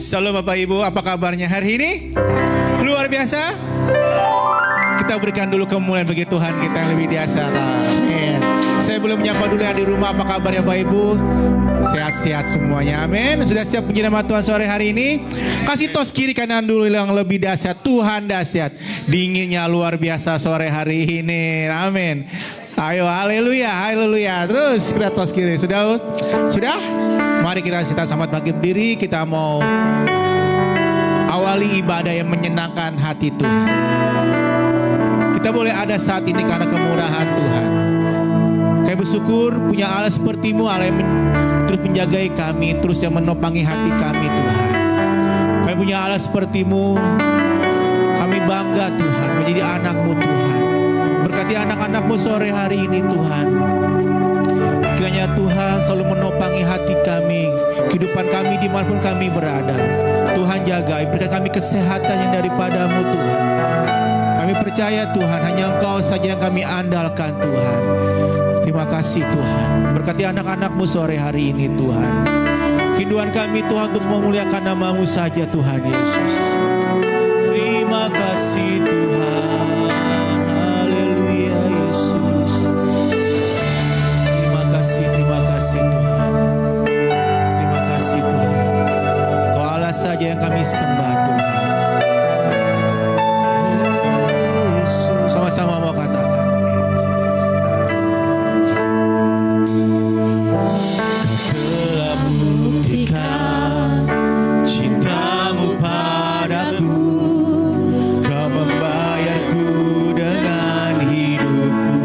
Shalom Bapak Ibu, apa kabarnya hari ini? Luar biasa? Kita berikan dulu kemuliaan bagi Tuhan kita yang lebih biasa. Amin. Saya belum menyapa dulu yang di rumah, apa kabarnya Bapak Ibu? Sehat-sehat semuanya, amin. Sudah siap puji nama Tuhan sore hari ini? Kasih tos kiri kanan dulu yang lebih dahsyat. Tuhan dahsyat, dinginnya luar biasa sore hari ini, amin. Ayo, haleluya, haleluya. Terus kita tos kiri, sudah? Mari kita sama berdiri, kita mau awali ibadah yang menyenangkan hati Tuhan. Kita boleh ada saat ini karena kemurahan Tuhan. Kami bersyukur punya Allah seperti-Mu, Allah yang terus menjagai kami, terus yang menopangi hati kami Tuhan. Kami punya Allah seperti-Mu, kami bangga Tuhan menjadi anak-Mu Tuhan. Berkati anak-anak-Mu sore hari ini Tuhan. Kiranya Tuhan selalu menopangin hati kami, kehidupan kami dimanapun kami berada. Tuhan jaga, berikan kami kesehatan yang daripada-Mu Tuhan. Kami percaya Tuhan, hanya Engkau saja yang kami andalkan Tuhan. Terima kasih Tuhan. Berkati anak-anak-Mu sore hari ini Tuhan. Rinduan kami Tuhan untuk memuliakan nama-Mu saja Tuhan Yesus. Terima kasih Tuhan. Haleluya Yesus. Terima kasih Tuhan. Terima kasih Tuhan. Kau Allah saja yang kami sembah Tuhan. Oh Yesus. Sama-sama mau katakan. Telah buktikan cinta-Mu padaku. Kau membayarku dengan hidupku.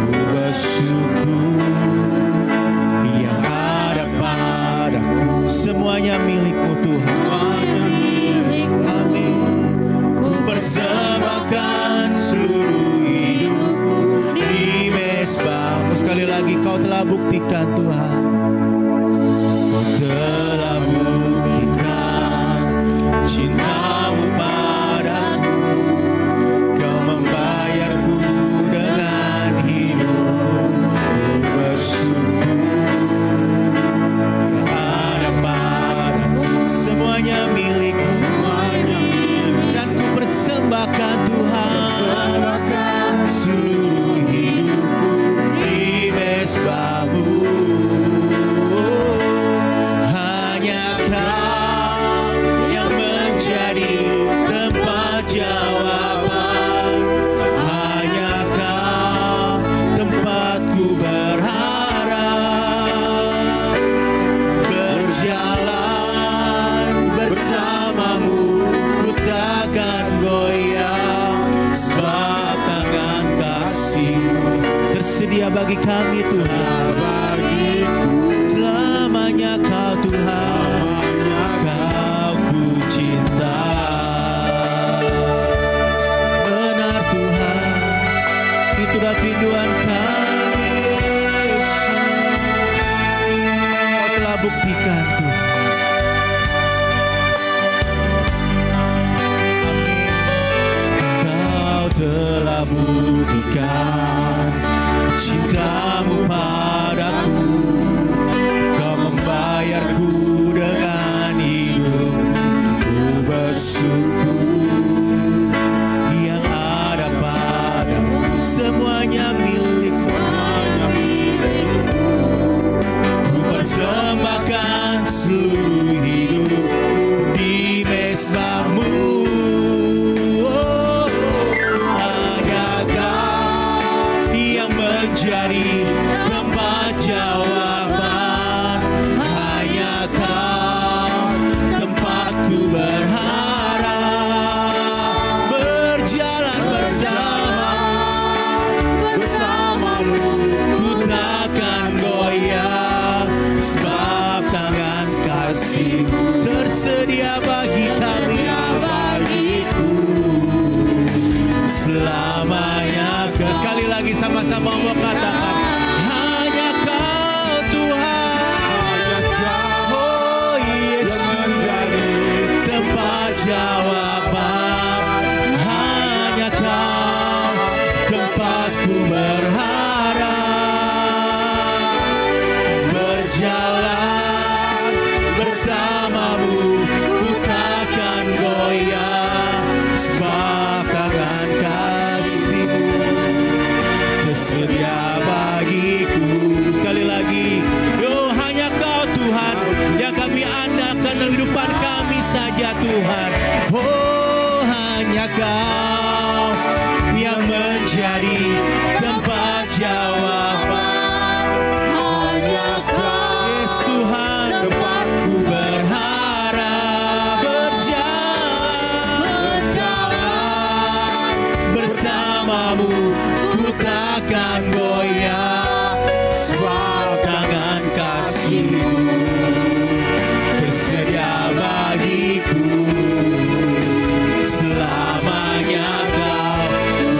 Ku bersyukur. Yang ada padaku semuanya milik-Mu Tuhan. Semuanya milik-Mu. Amin. Ku persembahkan seluruh hidupku di mezbah-Mu. Sekali lagi Kau telah buktikan Tuhan. Kau telah buktikan cinta-Mu padaku. Kau membayarku dengan hidupmu. Ku bersyukur. Semuanya milik-Mu, dan ku persembahkan Tuhan, seluruh hidupku di mezbah-Mu. Hanya Kau yang menjadi tempat jawaban. Hanya Kau tempatku berharap. Berjalan bersama-Mu, ku takkan goyang, sebab tangan kasih-Mu tersedia bagi kami Tuhan. Selamanya Kau Tuhan, Kau ku cinta. Benar Tuhan, itulah kerinduan kami Yesus. Kau telah buktikan Tuhan. Telah buktikan cinta-Mu padaku. Kau membayarku dengan hidup. Ku bersyukur. Yang ada padamu semuanya milik-Mu. Ku persembahkan Tuhan. Oh, hanya Kau yang menjadi tempat jawaban. Hanya Kau, yes Tuhan, tempatku berharap. Berjalan bersamamu, ku takkan goyah. Sebab tangan kasih-Mu bersedia bagiku. Selamanya Kau,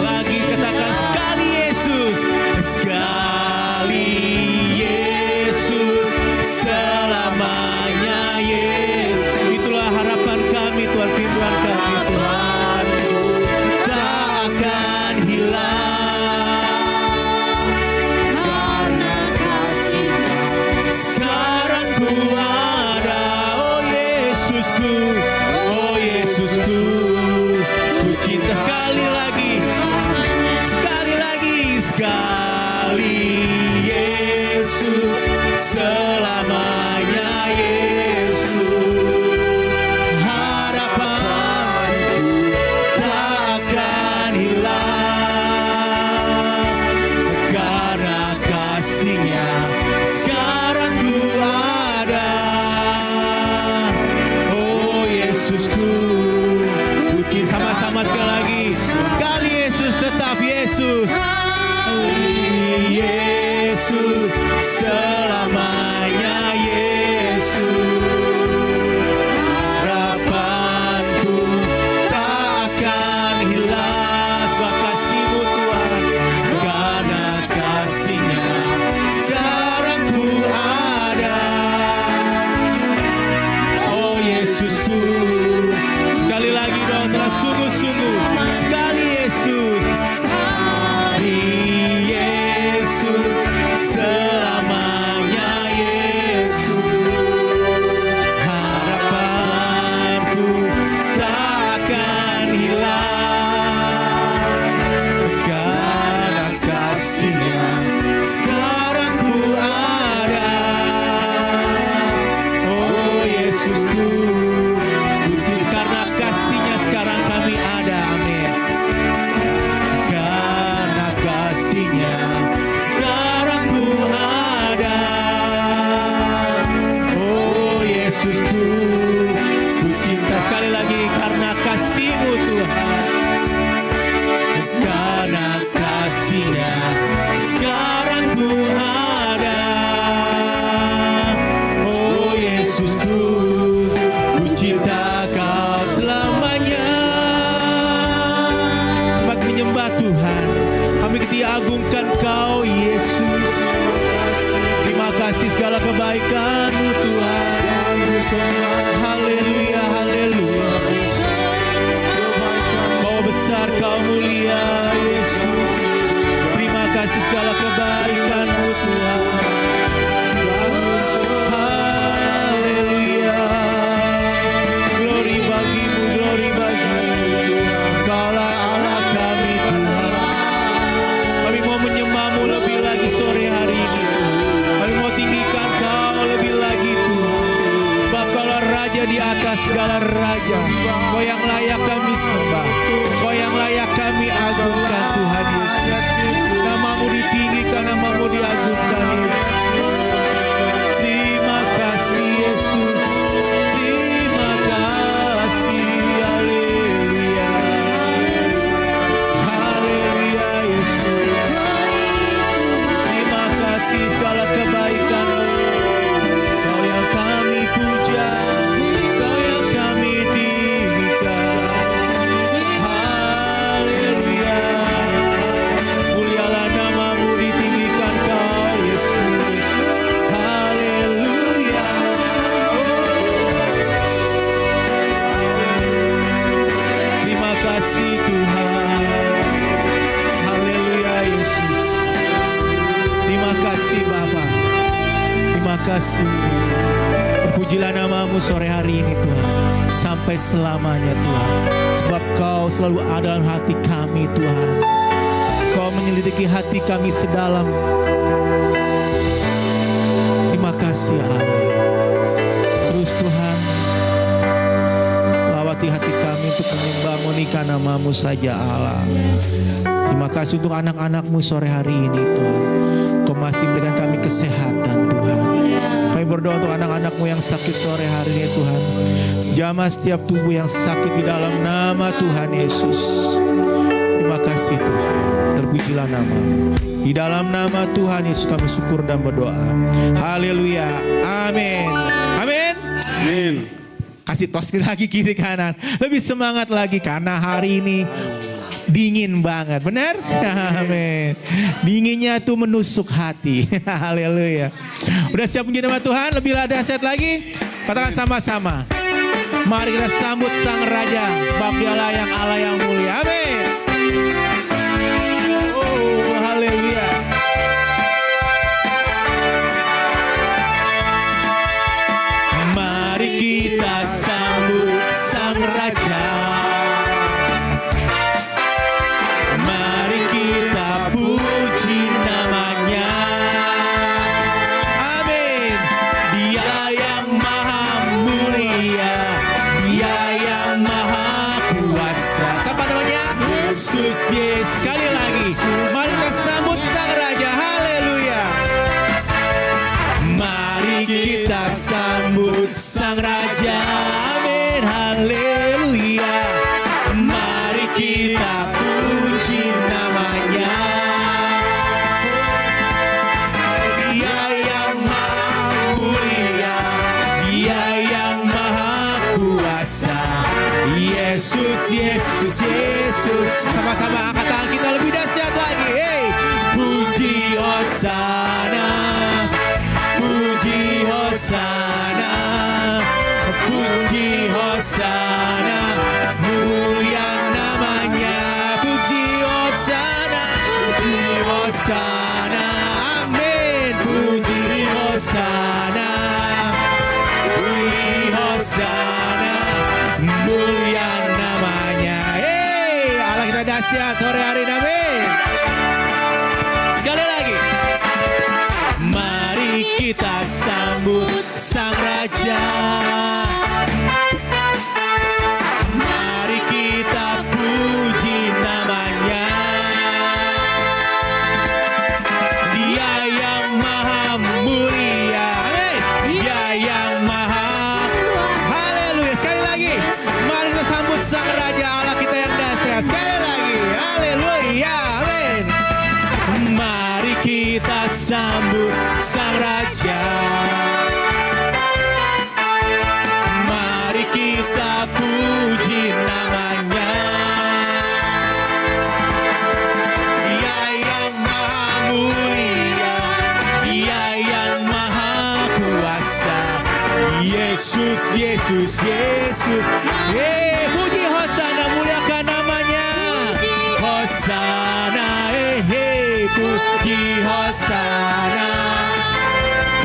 lagi katakan sekali Yesus, sekali Yesus, selamanya Yesus. Itulah harapan kami Tuhan, rinduan kami Tuhan, tak akan hilang karena kasih-Mu. Sekarang ku ada, oh Yesusku, oh Yesusku, ku cinta. Sekali lagi, sekali lagi, sekali Yesus, selamanya Yesus. Harapanku tak akan hilang karena kasih-Nya. Sekarang ku ada, oh Yesusku, ku cinta. Sama-sama sekali lagi, sekali Yesus, tetap Yesus. Yesus, selamanya Yesus. Harapanku tak akan hilang sebab kasih-Mu Tuhan, karena kasih-Nya. Sekarang ku ada, oh Yesusku. Sekali lagi dong, telah sungguh-sungguh. Sekali Yesus, sekali Yesus, selamanya Yesus. Harapanku tak akan hilang karena kasih-Nya. Sekarang ku ada, oh Yesusku, karena kasih-Nya sekarang kami ada. Amin. Karena kasih-Nya sekarang ku ada, oh Yesusku, ku cinta. Sekali lagi, karena kasih-Mu Tuhan, karena kasih-Nya sekarang ku ada, oh Yesusku, ku cinta Kau selamanya. Kami menyembah Tuhan, kami agungkan Kau Yesus. Terima kasih segala kebaikan-Mu Tuhan. Haleluya, haleluya. Kau besar, Kau mulia Yesus. Terima kasih segala kebaikan-Mu Tuhan. Haleluya. Glory bagi-Mu, glory bagi-Mu. Kaulah Allah kami Tuhan. Kami mau menyembah-Mu lebih lagi sore hari ini. Kami mau tinggikan Kau lebih lagi Tuhan. Sebab Kaulah Raja di atas segala raja. Kau yang layak kami sembah, Kau yang layak kami agungkan Tuhan Yesus. Nama-Mu ditinggikan, Nama-Mu diagungkan Yesus. Terima kasih Yesus. Terima kasih. Haleluya. Haleluya Yesus. Terima kasih segala kebaikan-Mu. Kau yang kami puja, Kau yang kami tinggikan. Haleluya. Mulialah nama-Mu, ditinggikan Kau Yesus. Haleluya. Terima kasih Tuhan. Haleluya Yesus. Terima kasih Bapa. Terima kasih. Terpujilah nama-Mu sore hari ini Tuhan, sampai selamanya Tuhan. Sebab Kau selalu ada dalam hati kami Tuhan. Kau menyelidiki hati kami sedalam. Terima kasih Allah. Terus Tuhan, bawa untuk menyembah meninggikan nama-Mu saja Allah. Terima kasih untuk anak-anak-Mu sore hari ini Tuhan. Kau masih berikan kami kesehatan Tuhan. Kami berdoa untuk anak-anak-Mu yang sakit sore hari ini Tuhan. Jamah setiap tubuh yang sakit di dalam nama Tuhan Yesus. Terima kasih Tuhan. Terpujilah nama-Mu. Di dalam nama Tuhan Yesus kami syukur dan berdoa. Haleluya. Amin. Amin. Amin. Kasih tos lagi kiri kanan. Lebih semangat lagi karena hari ini dingin banget. Benar? Amin. Dinginnya tuh menusuk hati. Haleluya. Udah siap puji nama Tuhan? Lebih dahsyat lagi? Katakan sama-sama. Mari kita sambut Sang Raja. Bab Dialah yang Allah yang mulia. Amin. Oh, haleluya. Mari kita sambut Sang Raja. Mari kita puji namanya. Amin. Dia yang maha mulia, Dia yang maha kuasa. Siapa namanya? Yesus. Sekali lagi, mari kita sambut Sang Raja. Haleluya. Mari kita sambut Sang Raja. Amin. Haleluya. Mari kita puji namanya. Dia yang maha mulia, Dia yang maha kuasa. Yesus. Sama-sama angkat tangan kita lebih dahsyat lagi. Hey. Puji Hosana, puji Hosana, puji Hosana, mulia namanya. Puji Hosana, puji Hosana, amin. Puji Hosana, puji Hosana, mulia namanya. Hey, Allah kita dahsyat sore hari ini. Amin. Sekali lagi. Mari kita sambut Sang Raja. Mari kita puji namanya. Dia yang maha mulia. Amin. Dia yang maha. Haleluya. Sekali lagi. Mari kita sambut Sang Raja Allah kita yang dahsyat. Sekali lagi. Haleluya. Amin. Mari kita sambut Sang Raja. Mari kita puji namanya. Dia yang maha mulia, Dia yang maha kuasa. Yesus. Puji Hosana, muliakan namanya. Hosana, puji Hosana,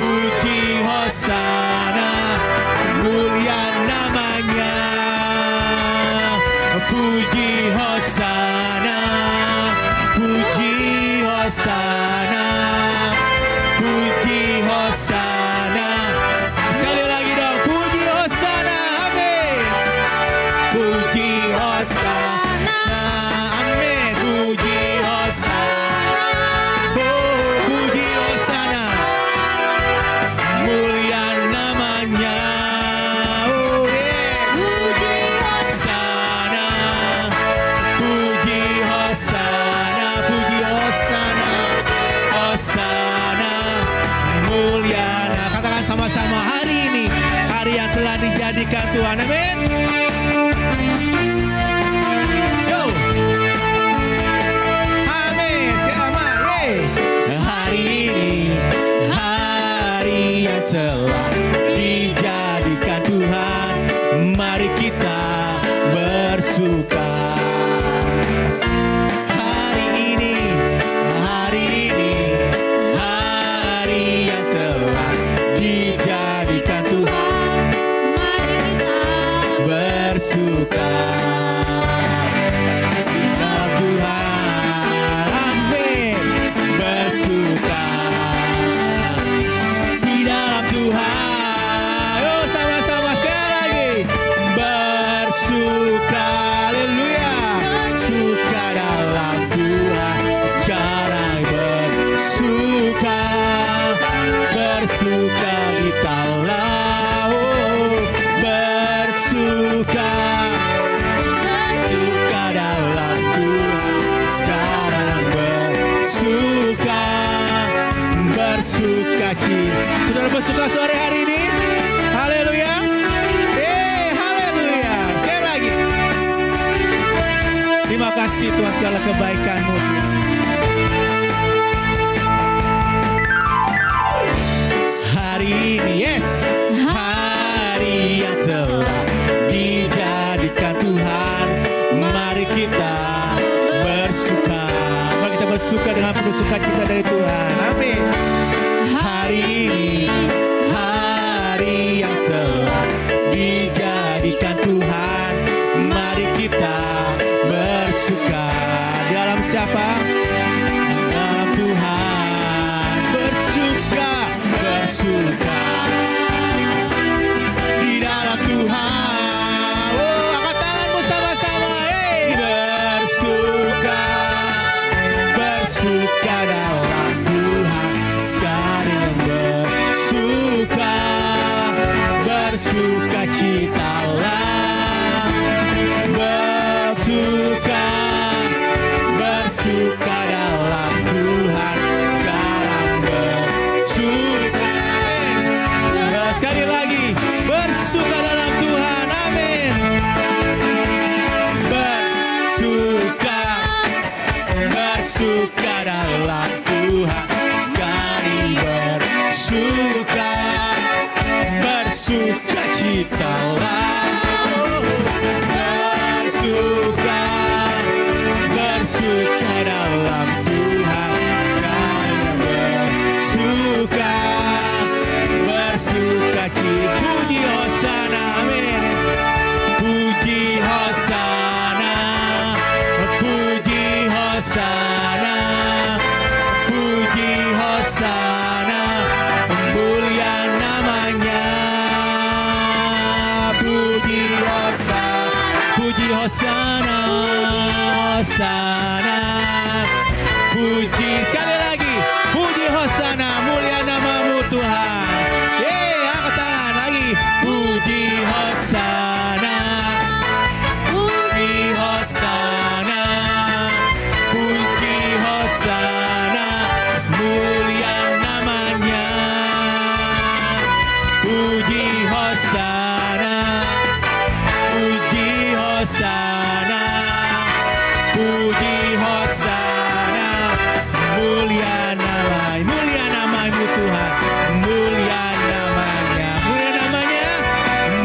puji Hosana, mulia namanya. Puji Hosana, puji Hosana, puji Hosana. Sekali lagi dong, puji Hosana, amin. Puji Hosana, amin. Puji Hosana. Puji Hosana, mulia namanya. Puji Hosana, puji Hosana, puji Hosana, Hosana, mulia. Katakan sama-sama, hari ini hari yang telah dijadikan Tuhan. Amin. Yo. Hari ini hari yang telah dijadikan Tuhan. Mari kita bersuka. Hari ini hari yang telah dijadikan Tuhan. Mari kita bersuka. Terima sore hari ini. Haleluya. Haleluya. Sekali lagi. Terima kasih Tuhan segala kebaikan-Mu. Hari ini, yes. Hari yang telah dijadikan Tuhan. Mari kita bersuka. Mari kita bersuka dengan penuh sukacita dari Tuhan. Amin. Hari ini, hari yang telah dijadikan Tuhan. Mari kita bersuka. Dalam siapa? Dalam Tuhan. Bersuka, bersuka. Di dalam Tuhan. Oh, angkat tanganmu sama-sama. Bersuka, bersuka dalam Tuhan. Sekarang bersuka, bersuka citalah. Bersuka, bersuka dalam Tuhan. Sekarang bersuka. Sekali lagi, bersuka dalam Tuhan. Amin. Bersuka, bersuka dalam Tuhan. Sekali bersuka, bersuka citalah. Bersuka, bersuka dalam Tuhan. Sekali bersuka, bersuka cita. Puji Hosana, amin. Puji Hosana, puji Hosana, puji Hosana, mulia namanya. Puji Hosana, puji Hosana, Hosana, puji. Sekali lagi, puji Hosana, mulia namamu Tuhan. Angkat tangan lagi. Puji Hosana, puji Hosana, puji Hosana, mulia namanya. Puji Hosana, puji Hosana, puji Hosana, mulia namanya. Mulia namamu Tuhan. Mulia namanya. Mulia namanya.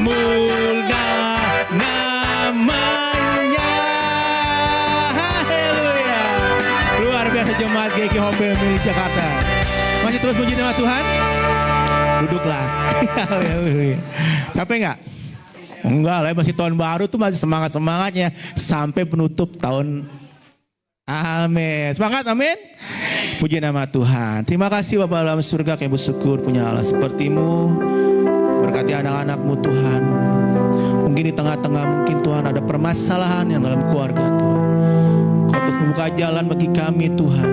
Mulia namanya. Haleluya. Luar biasa jemaat GKI Hopel milik Jakarta. Masih terus puji nama Tuhan? Duduklah. Haleluya. Capek nggak? Enggak lah, masih tahun baru tuh masih semangat-semangatnya sampai penutup tahun. Amin. Semangat, amin. Puji nama Tuhan. Terima kasih Bapa dalam surga, kami bersyukur punya Allah seperti-Mu. Berkati anak-anak-Mu Tuhan. Mungkin di tengah-tengah mungkin Tuhan ada permasalahan yang dalam keluarga Tuhan. Kau terus membuka jalan bagi kami Tuhan.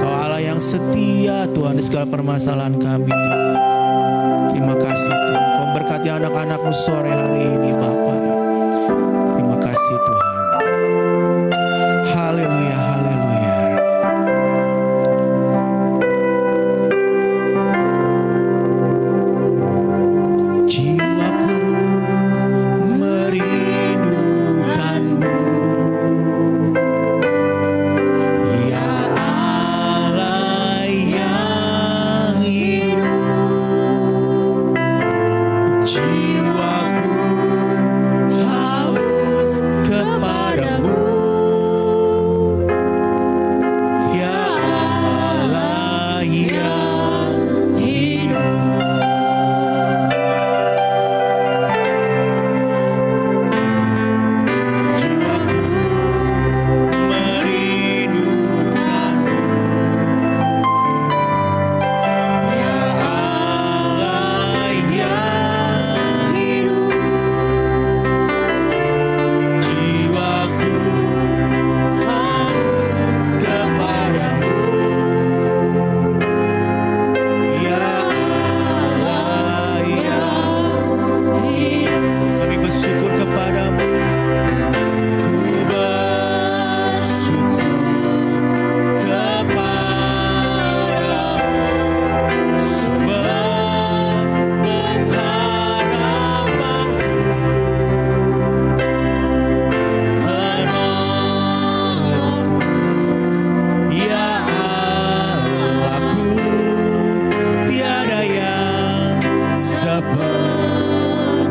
Kau Allah yang setia Tuhan di segala permasalahan kami Tuhan. Terima kasih Tuhan. Kau berkati anak-anak-Mu sore hari ini Bapa. Terima kasih Tuhan. Haleluya, haleluya. Jiwaku merindukan-Mu, ya Allah yang hidup. Jiwaku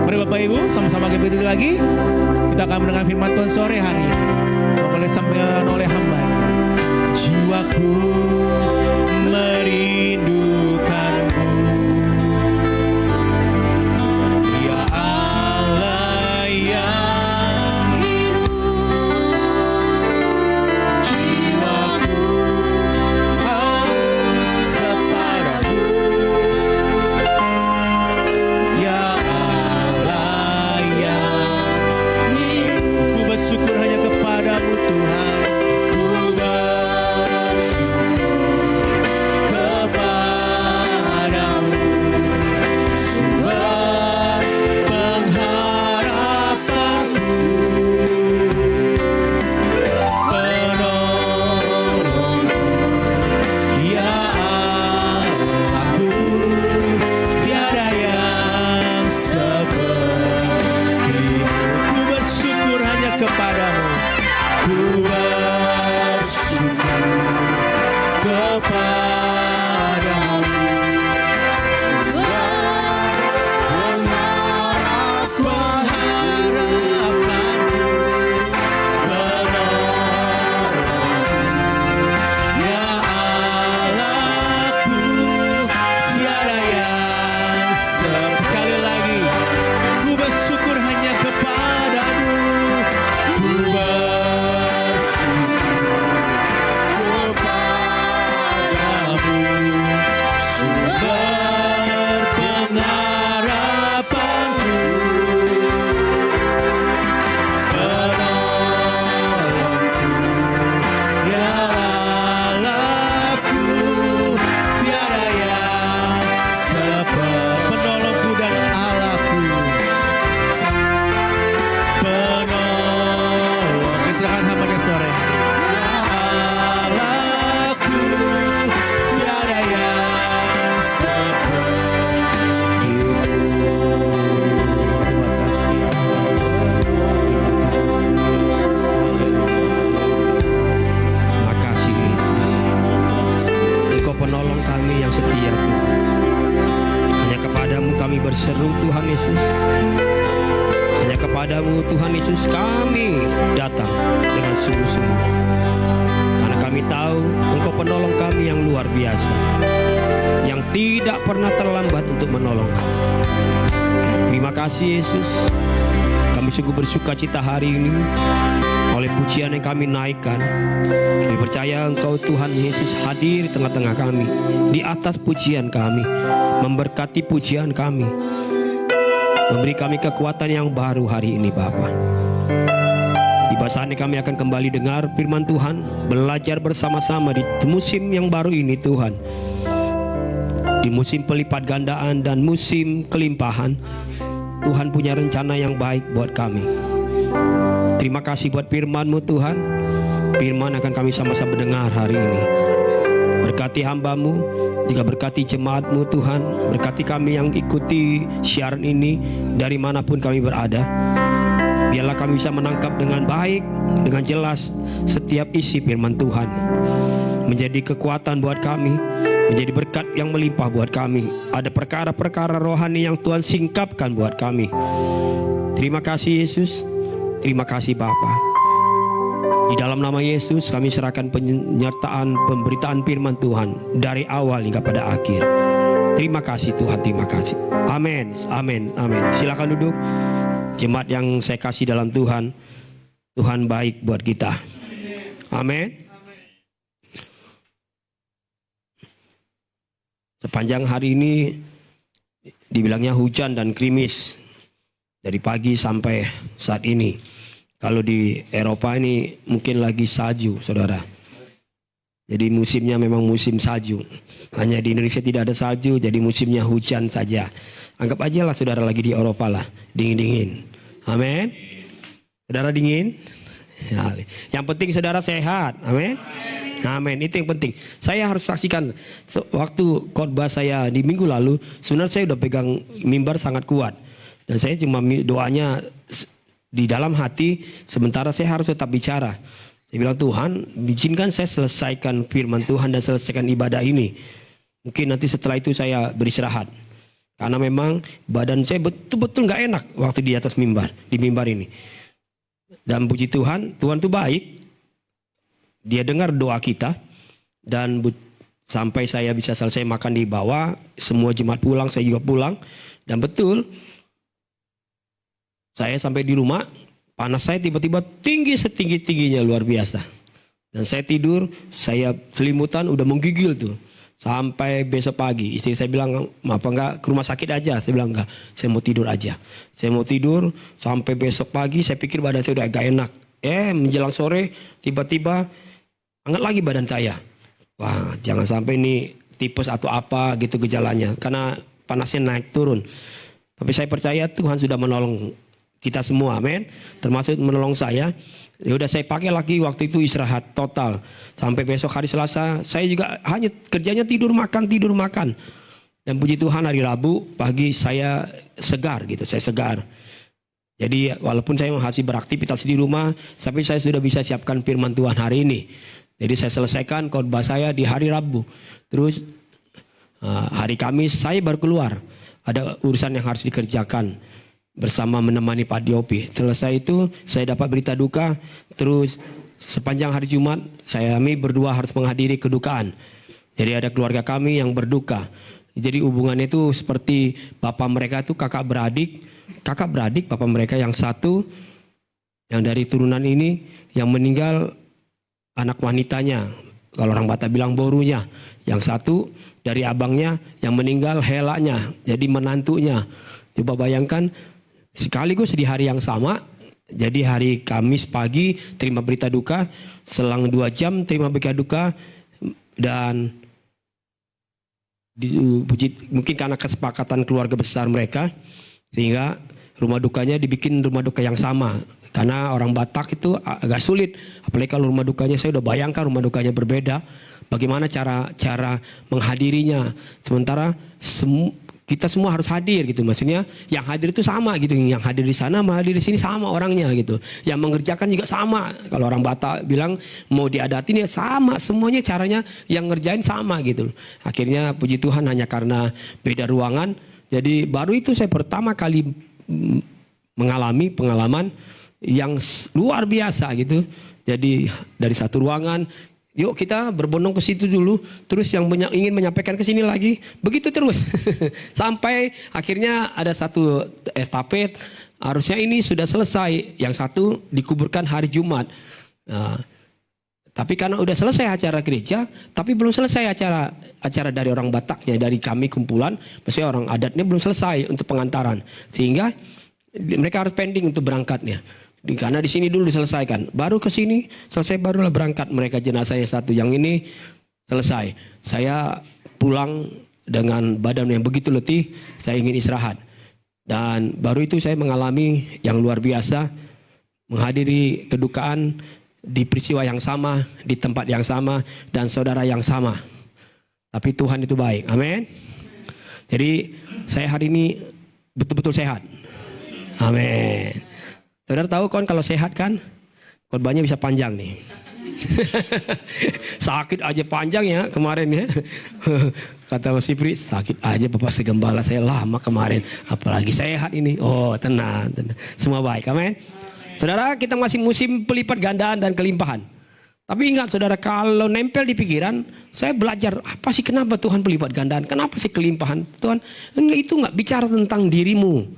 Mari Bapak Ibu sama-sama kita berdiri lagi. Kita akan mendengar firman Tuhan sore hari ini. Oleh sampaikan oleh hamba-Nya. Jiwaku merindukanmu, ya Allah yang hidup. Jiwaku haus kepadamu, ya Allah yang hidup. Ku bersyukur hanya kepadamu Tuhan. Berseru Tuhan Yesus, hanya kepadamu Tuhan Yesus kami datang dengan sungguh-sungguh, karena kami tahu Engkau penolong kami yang luar biasa, yang tidak pernah terlambat untuk menolong kami. Terima kasih Yesus, kami sungguh bersuka cita hari ini oleh pujian yang kami naikkan. Kami percaya Engkau Tuhan Yesus hadir di tengah-tengah kami, di atas pujian kami, memberkati pujian kami, memberi kami kekuatan yang baru hari ini Bapa. Tiba saatnya kami akan kembali dengar firman Tuhan, belajar bersama-sama di musim yang baru ini Tuhan, di musim pelipat gandaan dan musim kelimpahan. Tuhan punya rencana yang baik buat kami. Terima kasih buat firman-Mu Tuhan. Firman akan kami sama-sama dengar hari ini. Berkati hamba-Mu, juga berkati jemaat-Mu Tuhan. Berkati kami yang ikuti siaran ini dari manapun kami berada. Biarlah kami bisa menangkap dengan baik, dengan jelas setiap isi firman Tuhan. Menjadi kekuatan buat kami, menjadi berkat yang melimpah buat kami. Ada perkara-perkara rohani yang Tuhan singkapkan buat kami. Terima kasih Yesus. Terima kasih Bapa. Di dalam nama Yesus kami serahkan penyertaan pemberitaan firman Tuhan dari awal hingga pada akhir. Terima kasih Tuhan, terima kasih. Amin, amin, amin. Silakan duduk. Jemaat yang saya kasih dalam Tuhan, Tuhan baik buat kita. Amin. Sepanjang hari ini dibilangnya hujan dan krimis dari pagi sampai saat ini. Kalau di Eropa ini mungkin lagi salju, saudara. Jadi musimnya memang musim salju. Hanya di Indonesia tidak ada salju, jadi musimnya hujan saja. Anggap aja lah saudara lagi di Eropa lah, dingin-dingin. Amin. Saudara dingin. Yang penting saudara sehat. Amin. Amin, itu yang penting. Saya harus saksikan waktu khotbah saya di minggu lalu, sebenarnya saya udah pegang mimbar sangat kuat. Dan saya cuma doanya di dalam hati, sementara saya harus tetap bicara. Saya bilang, Tuhan, izinkan saya selesaikan firman Tuhan dan selesaikan ibadah ini. Mungkin nanti setelah itu saya beristirahat. Karena memang badan saya betul-betul nggak enak waktu di atas mimbar, di mimbar ini. Dan puji Tuhan, Tuhan itu baik. Dia dengar doa kita. Dan sampai saya bisa selesai makan di bawah, semua jemaat pulang, saya juga pulang. Dan betul, saya sampai di rumah, panas saya tiba-tiba tinggi setinggi-tingginya, luar biasa. Dan saya tidur, saya selimutan udah menggigil tuh. Sampai besok pagi, istri saya bilang, apa enggak ke rumah sakit aja? Saya bilang enggak, saya mau tidur aja. Saya mau tidur sampai besok pagi, saya pikir badan saya udah agak enak. Menjelang sore, tiba-tiba hangat lagi badan saya. Wah, jangan sampai ini tipes atau apa gitu gejalanya. Karena panasnya naik turun. Tapi saya percaya Tuhan sudah menolong kita semua, amin. Termasuk menolong saya. Ya udah saya pakai lagi waktu itu istirahat total. Sampai besok hari Selasa, saya juga hanya kerjanya tidur makan. Dan puji Tuhan hari Rabu pagi saya segar gitu, saya segar. Jadi walaupun saya masih beraktivitas di rumah, tapi saya sudah bisa siapkan firman Tuhan hari ini. Jadi saya selesaikan khotbah saya di hari Rabu. Terus hari Kamis saya baru keluar. Ada urusan yang harus dikerjakan bersama menemani Pak Diopi. Selesai itu saya dapat berita duka. Terus sepanjang hari Jumat kami berdua harus menghadiri kedukaan. Jadi ada keluarga kami yang berduka. Jadi hubungannya itu seperti bapak mereka itu kakak beradik bapak mereka yang satu yang dari turunan ini yang meninggal anak wanitanya. Kalau orang Batak bilang borunya. Yang satu dari abangnya yang meninggal helanya. Jadi menantunya. Coba bayangkan sekaligus di hari yang sama. Jadi hari Kamis pagi terima berita duka. Selang 2 jam terima berita duka. Dan mungkin karena kesepakatan keluarga besar mereka. Sehingga rumah dukanya dibikin rumah duka yang sama. Karena orang Batak itu agak sulit. Apalagi kalau rumah dukanya, saya udah bayangkan rumah dukanya berbeda. Bagaimana cara menghadirinya. Sementara kita semua harus hadir gitu. Maksudnya yang hadir itu sama gitu. Yang hadir di sana sama hadir di sini sama orangnya gitu. Yang mengerjakan juga sama. Kalau orang Batak bilang mau diadatin ya sama. Semuanya caranya yang ngerjain sama gitu. Akhirnya puji Tuhan hanya karena beda ruangan. Jadi baru itu saya pertama kali mengalami pengalaman yang luar biasa gitu. Jadi dari satu ruangan, yuk kita berbondong ke situ dulu. Terus yang ingin menyampaikan ke sini lagi, begitu terus. Sampai akhirnya ada satu estafet. Harusnya ini sudah selesai. Yang satu dikuburkan hari Jumat. Tapi karena udah selesai acara gereja, tapi belum selesai acara dari orang Bataknya, dari kami kumpulan, maksudnya orang adatnya belum selesai untuk pengantaran. Sehingga mereka harus pending untuk berangkatnya. Karena di sini dulu diselesaikan. Baru ke sini selesai barulah berangkat mereka jenazahnya satu. Yang ini selesai. Saya pulang dengan badan yang begitu letih, saya ingin istirahat. Dan baru itu saya mengalami yang luar biasa, menghadiri kedukaan di peristiwa yang sama, di tempat yang sama, dan saudara yang sama. Tapi Tuhan itu baik. Amin. Jadi saya hari ini betul-betul sehat. Amin. Saudara tahu kan kalau sehat kan khotbahnya bisa panjang nih. Sakit aja panjang ya kemarin ya. Kata Mas Ipri, sakit aja Bapak segembala saya lama kemarin. Apalagi sehat ini. Oh tenang. Semua baik. Amin. Saudara, kita masih musim pelipat gandaan dan kelimpahan. Tapi ingat saudara, kalau nempel di pikiran, saya belajar apa sih kenapa Tuhan pelipat gandaan, kenapa sih kelimpahan. Tuhan itu nggak bicara tentang dirimu.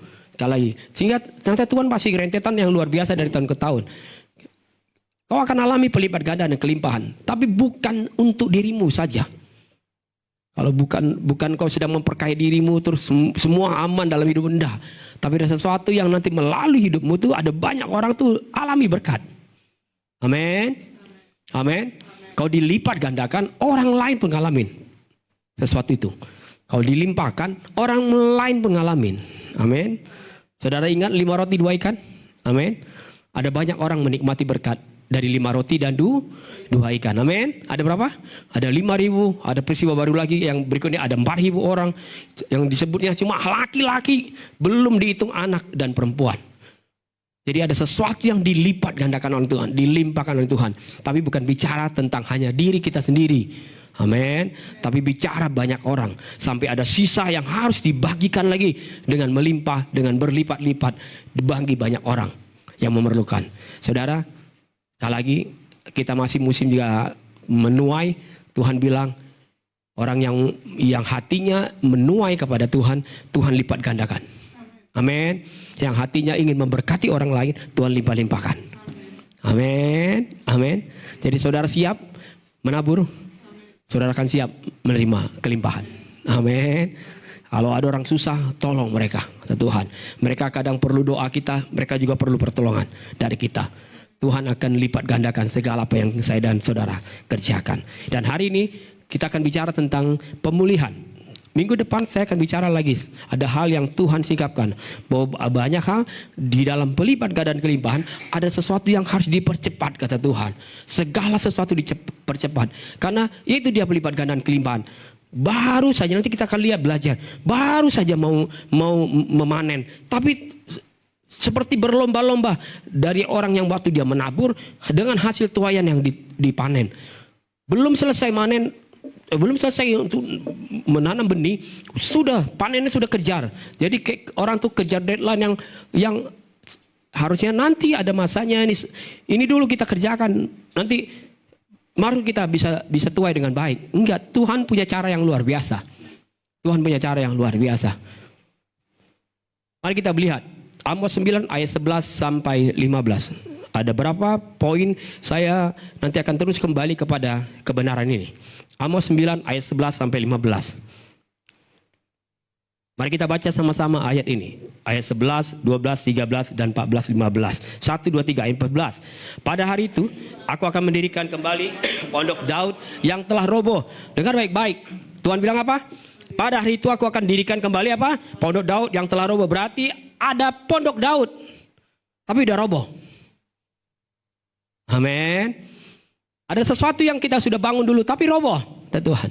Sehingga ternyata Tuhan pasti rentetan yang luar biasa dari tahun ke tahun. Kau akan alami pelipat gandaan dan kelimpahan, tapi bukan untuk dirimu saja. Kalau bukan kau sedang memperkaya dirimu terus semua aman dalam hidup Anda. Tapi ada sesuatu yang nanti melalui hidupmu tuh ada banyak orang tuh alami berkat. Amin. Amin. Kau dilipat gandakan, orang lain pun ngalamin sesuatu itu. Kau dilimpahkan, orang lain pun ngalamin. Amin. Saudara ingat 5 roti 2 ikan? Amin. Ada banyak orang menikmati berkat dari 5 roti dan 2 ikan. Amin. Ada berapa? Ada 5.000. Ada peristiwa baru lagi yang berikutnya ada 4.000 orang. Yang disebutnya cuma laki-laki. Belum dihitung anak dan perempuan. Jadi ada sesuatu yang dilipat gandakan oleh Tuhan. Dilimpahkan oleh Tuhan. Tapi bukan bicara tentang hanya diri kita sendiri. Amin. Tapi bicara banyak orang sampai ada sisa yang harus dibagikan lagi dengan melimpah, dengan berlipat-lipat, dibagi banyak orang yang memerlukan. Saudara, sekali lagi kita masih musim juga menuai. Tuhan bilang orang yang hatinya menuai kepada Tuhan, Tuhan lipat gandakan. Amin. Yang hatinya ingin memberkati orang lain, Tuhan limpah-limpahkan. Amin. Amin. Jadi saudara siap menabur? Saudara akan siap menerima kelimpahan. Amin. Kalau ada orang susah, tolong mereka, kata Tuhan. Mereka kadang perlu doa kita, mereka juga perlu pertolongan dari kita. Tuhan akan lipat gandakan segala apa yang saya dan saudara kerjakan. Dan hari ini kita akan bicara tentang pemulihan. Minggu depan saya akan bicara lagi. Ada hal yang Tuhan singkapkan. Bahwa banyak hal di dalam pelipat gandaan kelimpahan. Ada sesuatu yang harus dipercepat, kata Tuhan. Segala sesuatu dipercepat. Karena itu dia pelipat gandaan kelimpahan. Baru saja, nanti kita akan lihat belajar. Baru saja mau memanen. Tapi seperti berlomba-lomba dari orang yang waktu dia menabur dengan hasil tuaian yang dipanen. Belum selesai manen, belum selesai untuk menanam benih, sudah panennya sudah kejar. Jadi orang tuh kejar deadline yang harusnya nanti ada masanya, ini dulu kita kerjakan, nanti baru kita bisa tuai dengan baik. Enggak, Tuhan punya cara yang luar biasa. Tuhan punya cara yang luar biasa. Mari kita melihat Amos 9 ayat 11 sampai 15. Ada berapa poin, saya nanti akan terus kembali kepada kebenaran ini. Amos 9 ayat 11 sampai 15. Mari kita baca sama-sama ayat ini. Ayat 11, 12, 13 dan 14, 15. 1, 2, 3 ayat 14. Pada hari itu aku akan mendirikan kembali pondok Daud yang telah roboh. Dengar baik-baik. Tuhan bilang apa? Pada hari itu aku akan dirikan kembali apa? Pondok Daud yang telah roboh. Berarti ada pondok Daud, tapi udah roboh. Amin. Ada sesuatu yang kita sudah bangun dulu, tapi roboh, Tuhan.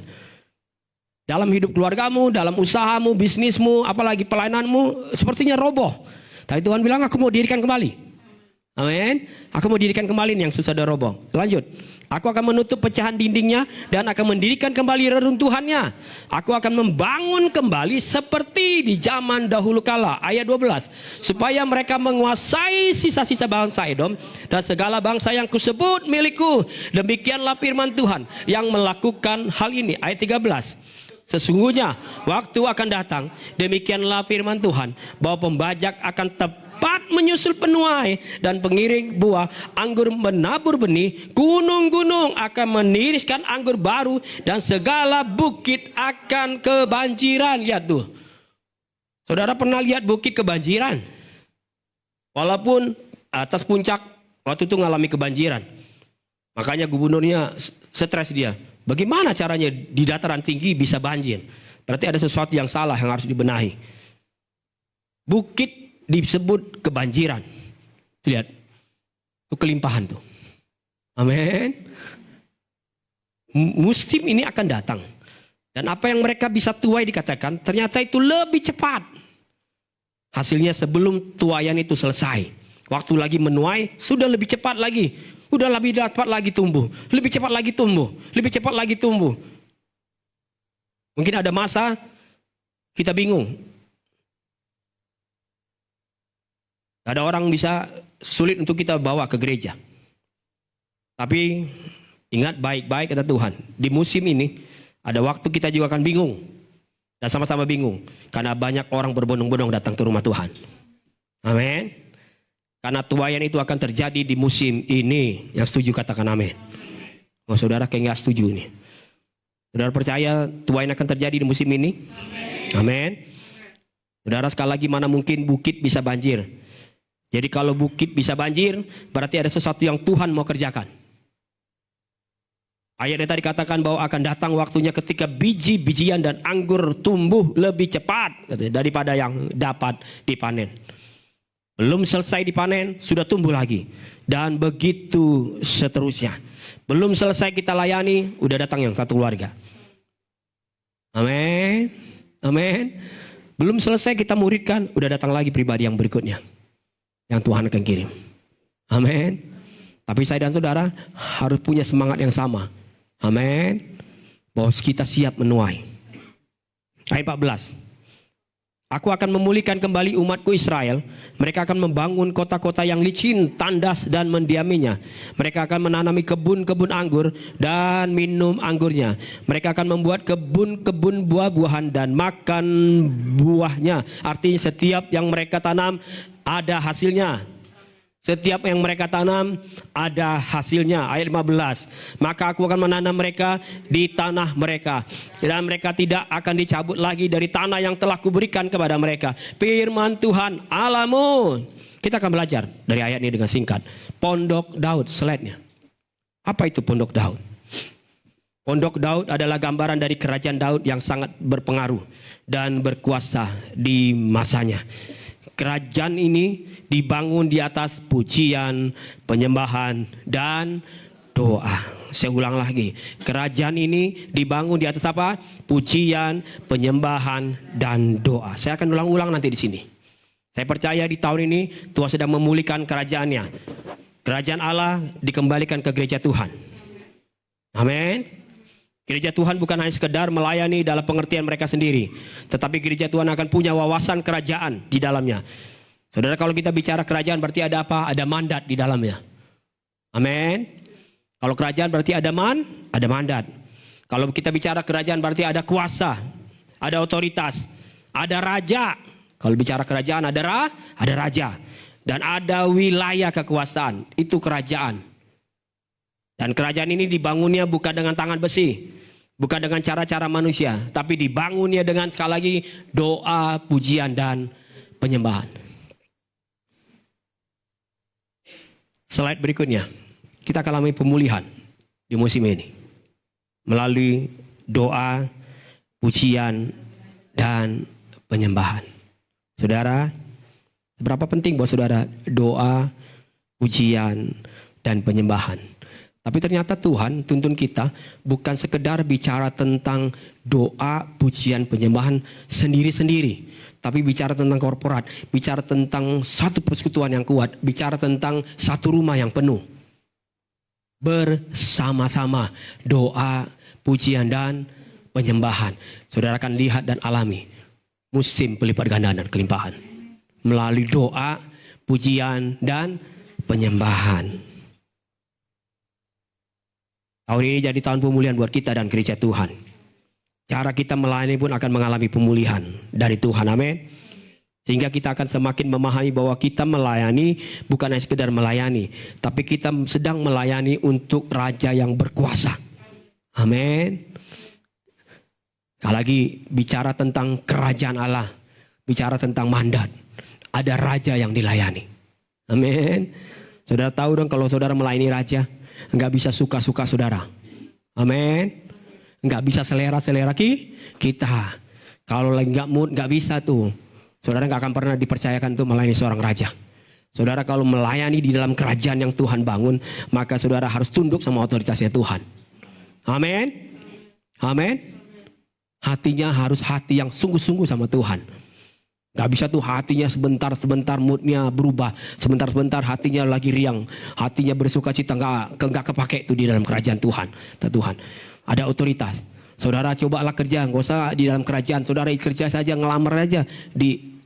Dalam hidup keluargamu, dalam usahamu, bisnismu, apalagi pelayananmu, sepertinya roboh. Tapi Tuhan bilang, aku mau dirikan kembali. Amin. Aku mau dirikan kembali yang sudah roboh. Lanjut. Aku akan menutup pecahan dindingnya dan akan mendirikan kembali reruntuhannya. Aku akan membangun kembali seperti di zaman dahulu kala. Ayat 12. Supaya mereka menguasai sisa-sisa bangsa Edom dan segala bangsa yang kusebut milikku. Demikianlah firman Tuhan yang melakukan hal ini. Ayat 13. Sesungguhnya waktu akan datang, demikianlah firman Tuhan, bahwa pembajak akan tepat menyusul penuai dan pengiring buah anggur menabur benih. Gunung-gunung akan meniriskan anggur baru dan segala bukit akan kebanjiran. Lihat tuh, saudara pernah lihat bukit kebanjiran? Walaupun atas puncak waktu itu ngalami kebanjiran, makanya gubernurnya stres dia. Bagaimana caranya di dataran tinggi bisa banjir? Berarti ada sesuatu yang salah yang harus dibenahi. Bukit disebut kebanjiran. Lihat, itu kelimpahan tuh. Amin. Musim ini akan datang. Dan apa yang mereka bisa tuai dikatakan, ternyata itu lebih cepat. Hasilnya sebelum tuaian itu selesai. Waktu lagi menuai, sudah lebih cepat lagi. Udah lebih cepat lagi tumbuh. Lebih cepat lagi tumbuh. Lebih cepat lagi tumbuh. Mungkin ada masa kita bingung. Ada orang bisa sulit untuk kita bawa ke gereja. Tapi ingat baik-baik kata Tuhan. Di musim ini ada waktu kita juga akan bingung. Dan sama-sama bingung. Karena banyak orang berbondong-bondong datang ke rumah Tuhan. Amin. Karena tuaian itu akan terjadi di musim ini. Yang setuju katakan amin. Oh, saudara kayak gak setuju ini. Saudara percaya tuaian akan terjadi di musim ini? Amin. Saudara sekali lagi, mana mungkin bukit bisa banjir. Jadi kalau bukit bisa banjir, berarti ada sesuatu yang Tuhan mau kerjakan. Ayatnya tadi katakan bahwa akan datang waktunya ketika biji-bijian dan anggur tumbuh lebih cepat daripada yang dapat dipanen. Belum selesai dipanen, sudah tumbuh lagi. Dan begitu seterusnya. Belum selesai kita layani, udah datang yang satu keluarga. Amin. Amin. Belum selesai kita muridkan, udah datang lagi pribadi yang berikutnya. Yang Tuhan akan kirim. Amin. Tapi saya dan saudara harus punya semangat yang sama. Amin. bahwa kita siap menuai. Ayat 14. Aku akan memulihkan kembali umatku Israel. Mereka akan membangun kota-kota yang licin, tandas dan mendiaminya. Mereka akan menanami kebun-kebun anggur dan minum anggurnya. Mereka akan membuat kebun-kebun buah-buahan dan makan buahnya. Artinya setiap yang mereka tanam ada hasilnya. Setiap yang mereka tanam ada hasilnya. Ayat 15. Maka aku akan menanam mereka di tanah mereka, dan mereka tidak akan dicabut lagi dari tanah yang telah kuberikan kepada mereka. Firman Tuhan Allahmu. Kita akan belajar dari ayat ini dengan singkat. Pondok Daud, slide-nya. Apa itu Pondok Daud? Pondok Daud adalah gambaran dari kerajaan Daud yang sangat berpengaruh dan berkuasa di masanya. Kerajaan ini dibangun di atas pujian, penyembahan, dan doa. Saya ulang lagi. Kerajaan ini dibangun di atas apa? Pujian, penyembahan, dan doa. Saya akan ulang-ulang nanti di sini. Saya percaya di tahun ini Tuhan sedang memulihkan kerajaannya. Kerajaan Allah dikembalikan ke gereja Tuhan. Amin. Gereja Tuhan bukan hanya sekedar melayani dalam pengertian mereka sendiri, tetapi gereja Tuhan akan punya wawasan kerajaan di dalamnya. Saudara, kalau kita bicara kerajaan berarti ada apa? Ada mandat di dalamnya. Amin. Kalau kerajaan berarti ada mandat. Kalau kita bicara kerajaan berarti ada kuasa, ada otoritas, ada raja. Kalau bicara kerajaan ada raja. Dan ada wilayah kekuasaan, itu kerajaan. Dan kerajaan ini dibangunnya bukan dengan tangan besi, bukan dengan cara-cara manusia, tapi dibangunnya dengan sekali lagi doa, pujian, dan penyembahan. Slide berikutnya, kita akan alami pemulihan di musim ini melalui doa, pujian, dan penyembahan. Saudara, seberapa penting buat saudara doa, pujian, dan penyembahan? Tapi ternyata Tuhan tuntun kita bukan sekedar bicara tentang doa, pujian, penyembahan sendiri-sendiri. Tapi bicara tentang korporat, bicara tentang satu persekutuan yang kuat, bicara tentang satu rumah yang penuh. Bersama-sama doa, pujian, dan penyembahan. Saudara akan lihat dan alami musim pelipat gandaan dan kelimpahan. Melalui doa, pujian, dan penyembahan. Tahun ini jadi tahun pemulihan buat kita dan gereja Tuhan. Cara kita melayani pun akan mengalami pemulihan dari Tuhan. Amin. Sehingga kita akan semakin memahami bahwa kita melayani bukan hanya sekedar melayani, tapi kita sedang melayani untuk Raja yang berkuasa. Amin. Sekali lagi bicara tentang kerajaan Allah, bicara tentang mandat. Ada Raja yang dilayani. Amin. Saudara tahu dong kalau saudara melayani Raja, enggak bisa suka-suka saudara. Amin. Enggak bisa selera-selera kita. Kalau lagi enggak mood, enggak bisa tuh. Saudara enggak akan pernah dipercayakan tuh melayani seorang raja. Saudara kalau melayani di dalam kerajaan yang Tuhan bangun, maka saudara harus tunduk sama otoritasnya Tuhan. Amin. Amin. Hatinya harus hati yang sungguh-sungguh sama Tuhan. Gak bisa tuh hatinya sebentar-sebentar moodnya berubah. Sebentar-sebentar hatinya lagi riang. Hatinya bersuka cita. Gak kepake itu di dalam kerajaan Tuhan. Tuhan. Ada otoritas. Saudara cobalah kerja. Gak usah di dalam kerajaan. Saudara kerja saja, ngelamar aja di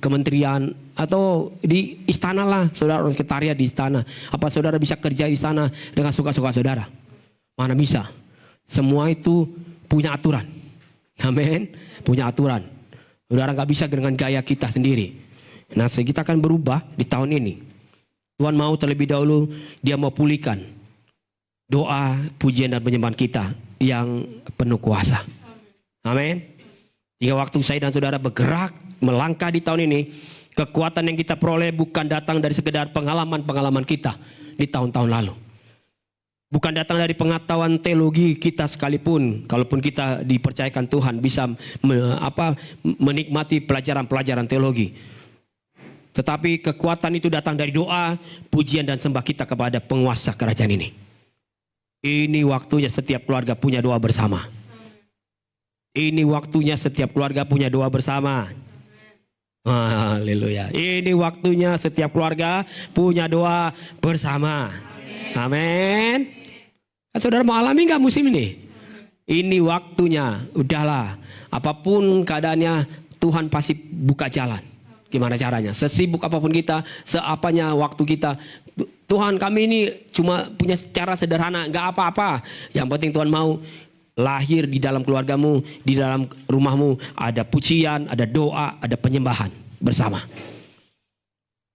kementerian atau di istana lah. Saudara orang sekretariat di istana. Apa saudara bisa kerja di istana dengan suka-suka saudara? Mana bisa. Semua itu punya aturan. Amin. Punya aturan. Saudara gak bisa dengan gaya kita sendiri. Nah, kita akan berubah di tahun ini. Tuhan mau terlebih dahulu dia mau pulihkan doa, pujian, dan penyembahan kita yang penuh kuasa. Amin. Hingga waktu saya dan saudara bergerak melangkah di tahun ini, kekuatan yang kita peroleh bukan datang dari sekedar pengalaman-pengalaman kita di tahun-tahun lalu. Bukan datang dari pengetahuan teologi kita sekalipun, kalaupun kita dipercayakan Tuhan bisa menikmati pelajaran-pelajaran teologi. Tetapi kekuatan itu datang dari doa, pujian, dan sembah kita kepada penguasa kerajaan ini. Ini waktunya setiap keluarga punya doa bersama. Ini waktunya setiap keluarga punya doa bersama. Haleluya. Ini waktunya setiap keluarga punya doa bersama. Amin. Saudara mau alami gak musim ini? Ini waktunya. Udahlah. Apapun keadaannya, Tuhan pasti buka jalan. Gimana caranya? Sesibuk apapun kita, seapanya waktu kita. Tuhan, kami ini cuma punya cara sederhana, nggak apa-apa. Yang penting Tuhan mau lahir di dalam keluargamu, di dalam rumahmu ada pujian, ada doa, ada penyembahan bersama.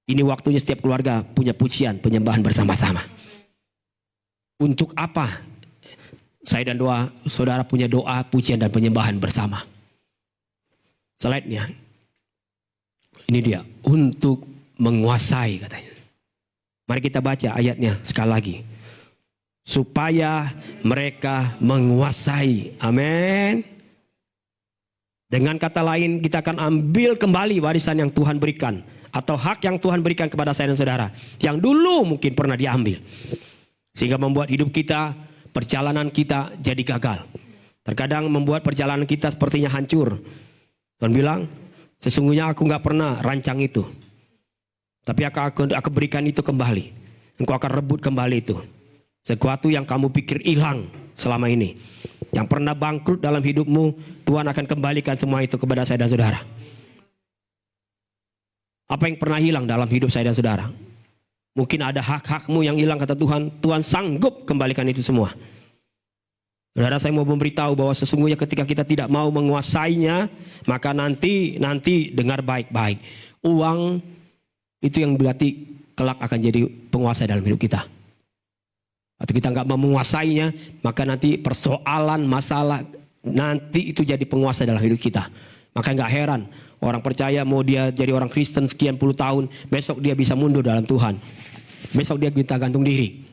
Ini waktunya setiap keluarga punya pujian, penyembahan bersama-sama. Untuk apa? Saya dan saudara punya doa, pujian dan penyembahan bersama. Slide-nya. Ini dia, untuk menguasai katanya. Mari kita baca ayatnya sekali lagi. Supaya mereka menguasai. Amin. Dengan kata lain, kita akan ambil kembali warisan yang Tuhan berikan. Atau hak yang Tuhan berikan kepada saya dan saudara. Yang dulu mungkin pernah diambil. Sehingga membuat hidup kita, perjalanan kita jadi gagal. Terkadang membuat perjalanan kita sepertinya hancur. Tuhan bilang, sesungguhnya aku gak pernah rancang itu. Tapi aku berikan itu kembali. Engkau akan rebut kembali itu. Sesuatu yang kamu pikir hilang selama ini. Yang pernah bangkrut dalam hidupmu, Tuhan akan kembalikan semua itu kepada saya dan saudara. Apa yang pernah hilang dalam hidup saya dan saudara? Mungkin ada hak-hakmu yang hilang, kata Tuhan. Tuhan sanggup kembalikan itu semua. Saudara, saya mau memberitahu bahwa sesungguhnya ketika kita tidak mau menguasainya, maka nanti dengar baik-baik. Uang itu yang berarti kelak akan jadi penguasa dalam hidup kita. Atau kita nggak mau menguasainya, maka nanti persoalan, masalah, nanti itu jadi penguasa dalam hidup kita. Maka nggak heran, orang percaya mau dia jadi orang Kristen sekian puluh tahun, besok dia bisa mundur dalam Tuhan. Besok dia minta gantung diri.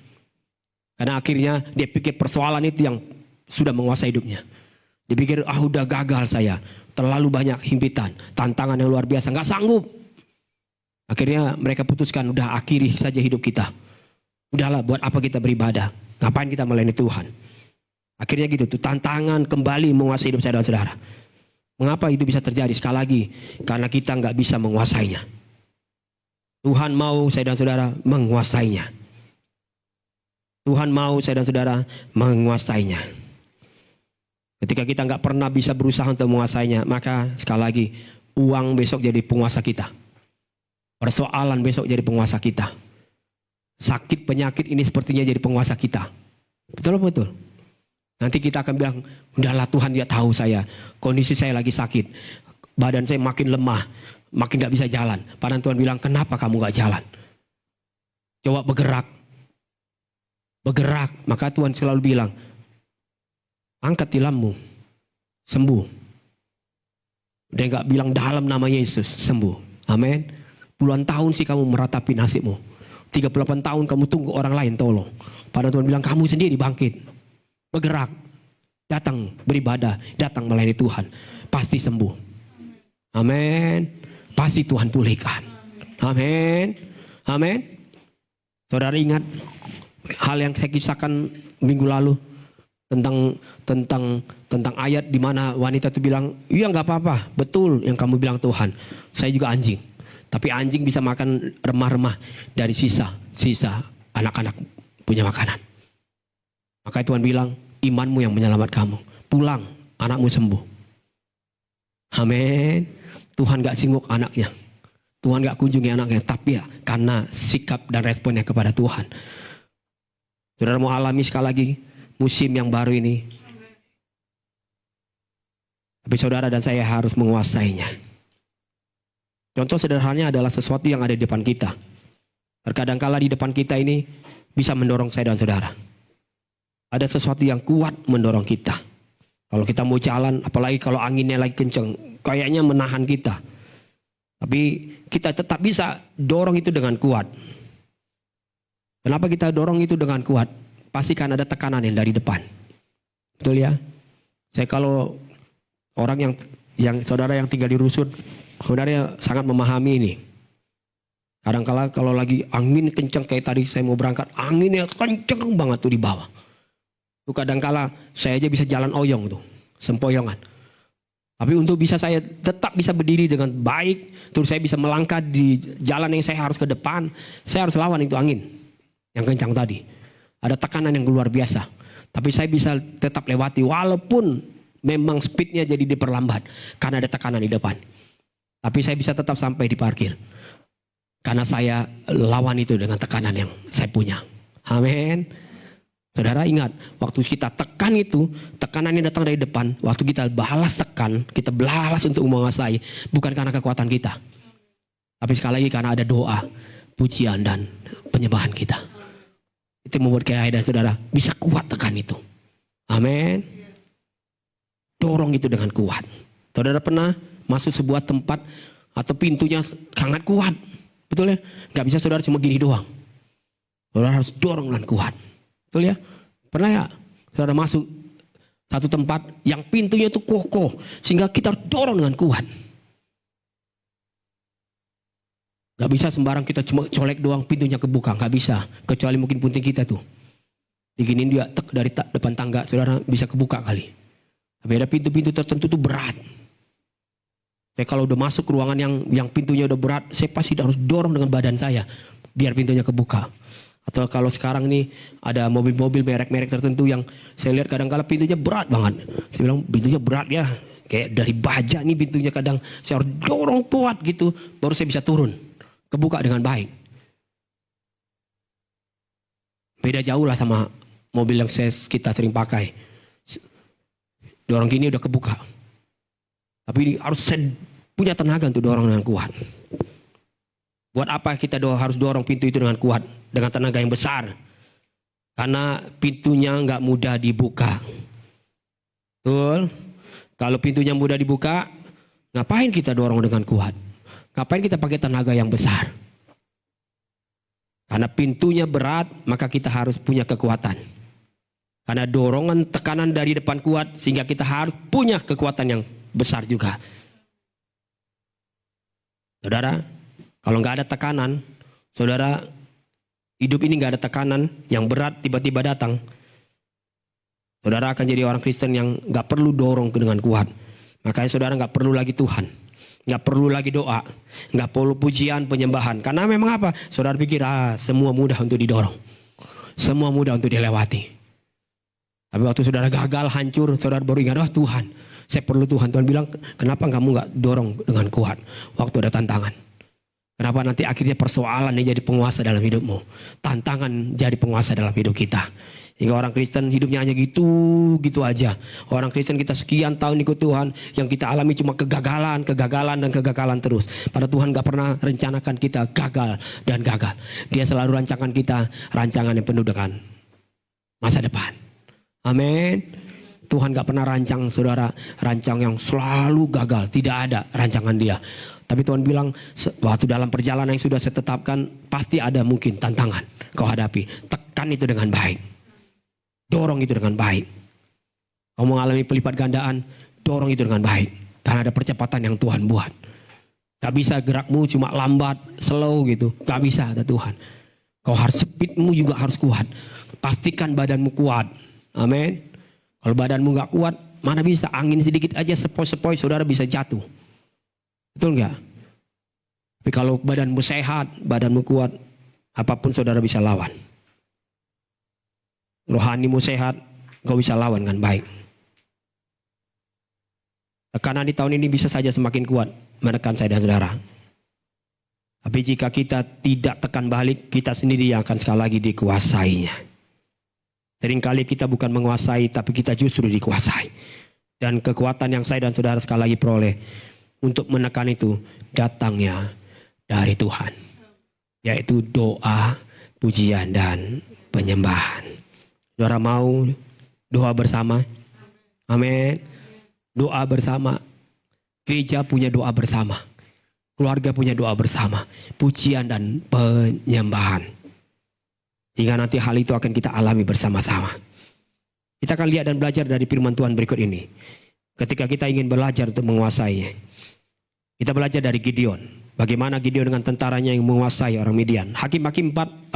Karena akhirnya dia pikir persoalan itu yang sudah menguasai hidupnya. Dia pikir, udah gagal saya. Terlalu banyak himpitan, tantangan yang luar biasa, nggak sanggup. Akhirnya mereka putuskan, udah akhiri saja hidup kita. Udahlah, buat apa kita beribadah? Ngapain kita melayani Tuhan? Akhirnya gitu, tuh tantangan kembali menguasai hidup saya dan saudara. Mengapa itu bisa terjadi? Sekali lagi, karena kita nggak bisa menguasainya. Tuhan mau saya dan saudara menguasainya. Tuhan mau saya dan saudara menguasainya. Ketika kita nggak pernah bisa berusaha untuk menguasainya, maka sekali lagi, uang besok jadi penguasa kita. Persoalan besok jadi penguasa kita. Sakit penyakit ini sepertinya jadi penguasa kita. Betul apa betul? Nanti kita akan bilang, udahlah Tuhan dia tahu saya. Kondisi saya lagi sakit. Badan saya makin lemah. Makin gak bisa jalan. Padahal Tuhan bilang, kenapa kamu gak jalan? Coba bergerak. Bergerak. Maka Tuhan selalu bilang, angkat tilammu. Sembuh. Dia gak bilang dalam nama Yesus. Sembuh. Amin. Puluhan tahun sih kamu meratapi nasibmu. 38 tahun kamu tunggu orang lain tolong. Padahal Tuhan bilang kamu sendiri bangkit. Bergerak. Datang beribadah. Datang melayani Tuhan. Pasti sembuh. Amin. Pasti Tuhan pulihkan. Amin. Amin. Saudara ingat hal yang saya kisahkan minggu lalu. Tentang ayat di mana wanita itu bilang, iya gak apa-apa. Betul yang kamu bilang Tuhan. Saya juga anjing. Tapi anjing bisa makan remah-remah dari sisa anak-anak punya makanan. Maka Tuhan bilang, imanmu yang menyelamat kamu. Pulang, anakmu sembuh. Amin. Tuhan gak singgung anaknya. Tuhan gak kunjungi anaknya. Tapi ya karena sikap dan responnya kepada Tuhan. Saudara mau alami sekali lagi musim yang baru ini. Tapi saudara dan saya harus menguasainya. Contoh sederhananya adalah sesuatu yang ada di depan kita. Terkadang kala di depan kita ini bisa mendorong saya dan saudara. Ada sesuatu yang kuat mendorong kita. Kalau kita mau jalan, apalagi kalau anginnya lagi kenceng, kayaknya menahan kita. Tapi kita tetap bisa dorong itu dengan kuat. Kenapa kita dorong itu dengan kuat? Pasti kan ada tekanan yang dari depan. Betul ya? Saya kalau orang yang saudara yang tinggal di rusun, saudara sangat memahami ini. Kadang-kala kalau lagi angin kencang kayak tadi saya mau berangkat, anginnya kencang banget tuh di bawah. Tuh kadang-kala saya aja bisa jalan oyong tuh, sempoyongan. Tapi untuk bisa saya tetap bisa berdiri dengan baik, terus saya bisa melangkah di jalan yang saya harus ke depan, saya harus lawan itu angin yang kencang tadi. Ada tekanan yang luar biasa. Tapi saya bisa tetap lewati walaupun memang speednya jadi diperlambat karena ada tekanan di depan. Tapi saya bisa tetap sampai di parkir. Karena saya lawan itu dengan tekanan yang saya punya. Amin. Saudara ingat, waktu kita tekan itu, tekanan yang datang dari depan, waktu kita balas tekan, kita balas untuk menguasai, bukan karena kekuatan kita. Tapi sekali lagi karena ada doa, pujian dan penyembahan kita. Itu membuat kayak dan saudara bisa kuat tekan itu. Amin. Dorong itu dengan kuat. Saudara pernah masuk sebuah tempat atau pintunya sangat kuat. Betul ya? Gak bisa saudara cuma gini doang. Saudara harus dorong dengan kuat. Betul ya? Pernah ya saudara masuk satu tempat yang pintunya itu kokoh sehingga kita dorong dengan kuat. Gak bisa sembarang kita cuma colek doang pintunya kebuka. Gak bisa. Kecuali mungkin punting kita tuh. Diginin dia dari depan tangga saudara bisa kebuka kali. Tapi ada pintu-pintu tertentu tuh berat. Saya kalau udah masuk ke ruangan yang pintunya udah berat, saya pasti harus dorong dengan badan saya biar pintunya kebuka. Atau kalau sekarang nih ada mobil-mobil merek-merek tertentu yang saya lihat kadang-kala pintunya berat banget. Saya bilang pintunya berat ya. Kayak dari baja nih pintunya kadang saya harus dorong kuat gitu. Baru saya bisa turun. Kebuka dengan baik. Beda jauh lah sama mobil yang kita sering pakai. Dorong gini udah kebuka. Tapi ini harus saya punya tenaga untuk dorong dengan kuat. Buat apa kita harus dorong pintu itu dengan kuat, dengan tenaga yang besar? Karena pintunya nggak mudah dibuka. Betul? Kalau pintunya mudah dibuka, ngapain kita dorong dengan kuat? Ngapain kita pakai tenaga yang besar? Karena pintunya berat, maka kita harus punya kekuatan. Karena dorongan tekanan dari depan kuat, sehingga kita harus punya kekuatan yang besar juga. Saudara, kalau nggak ada tekanan, saudara hidup ini nggak ada tekanan yang berat tiba-tiba datang. Saudara akan jadi orang Kristen yang nggak perlu dorong dengan kuat. Makanya saudara nggak perlu lagi Tuhan, nggak perlu lagi doa, nggak perlu pujian penyembahan. Karena memang apa? Saudara pikir semua mudah untuk didorong, semua mudah untuk dilewati. Tapi waktu saudara gagal hancur, saudara baru ingat, Tuhan, saya perlu Tuhan. Tuhan bilang, kenapa kamu nggak dorong dengan kuat waktu ada tantangan? Kenapa nanti akhirnya persoalan yang jadi penguasa dalam hidupmu? Tantangan jadi penguasa dalam hidup kita. Hingga orang Kristen hidupnya hanya gitu aja. Orang Kristen kita sekian tahun ikut Tuhan, yang kita alami cuma kegagalan terus. Padahal Tuhan gak pernah rencanakan kita gagal dan gagal. Dia selalu rancangan kita, rancangan yang penuh dengan masa depan. Amin. Tuhan gak pernah rancang saudara, rancang yang selalu gagal. Tidak ada rancangan dia. Tapi Tuhan bilang, waktu dalam perjalanan yang sudah saya tetapkan, pasti ada mungkin tantangan kau hadapi. Tekan itu dengan baik. Dorong itu dengan baik. Kau mengalami pelipat gandaan, dorong itu dengan baik. Karena ada percepatan yang Tuhan buat. Gak bisa gerakmu cuma lambat, slow gitu. Gak bisa, ada Tuhan. Kau harus speedmu juga harus kuat. Pastikan badanmu kuat. Amin. Kalau badanmu gak kuat, mana bisa angin sedikit aja sepoi-sepoi saudara bisa jatuh. Betul nggak? Tapi kalau badanmu sehat, badanmu kuat, apapun saudara bisa lawan. Rohanimu sehat, kau bisa lawan dengan baik. Tekanan di tahun ini bisa saja semakin kuat menekan saya dan saudara. Tapi jika kita tidak tekan balik, kita sendiri yang akan sekali lagi dikuasainya. Seringkali kita bukan menguasai, tapi kita justru dikuasai. Dan kekuatan yang saya dan saudara sekali lagi peroleh untuk menekan itu datangnya dari Tuhan. Yaitu doa, pujian, dan penyembahan. Saudara mau doa bersama? Amin. Doa bersama. Gereja punya doa bersama. Keluarga punya doa bersama. Pujian dan penyembahan. Sehingga nanti hal itu akan kita alami bersama-sama. Kita akan lihat dan belajar dari firman Tuhan berikut ini. Ketika kita ingin belajar untuk menguasainya. Kita belajar dari Gideon. Bagaimana Gideon dengan tentaranya yang menguasai orang Midian. Hakim-Hakim 8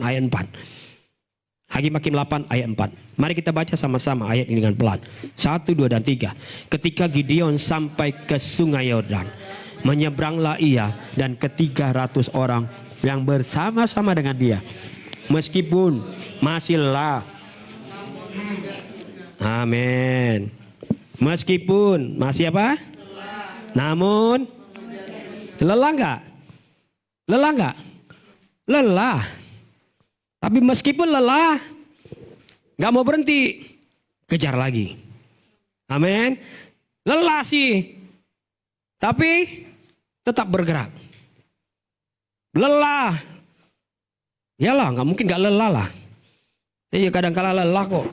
ayat 4. Hakim-Hakim 8 ayat 4. Mari kita baca sama-sama ayat ini dengan pelan. 1, 2, dan 3. Ketika Gideon sampai ke sungai Yordan, menyeberanglah ia dan ke-300 orang yang bersama-sama dengan dia. Meskipun masih Amin. Meskipun masih apa? Namun lelah enggak? Lelah enggak? Lelah. Tapi meskipun lelah, enggak mau berhenti, kejar lagi. Amin. Lelah sih, tapi tetap bergerak. Lelah, yalah, nggak mungkin nggak lelah lah. Iya kadang-kala lelah kok.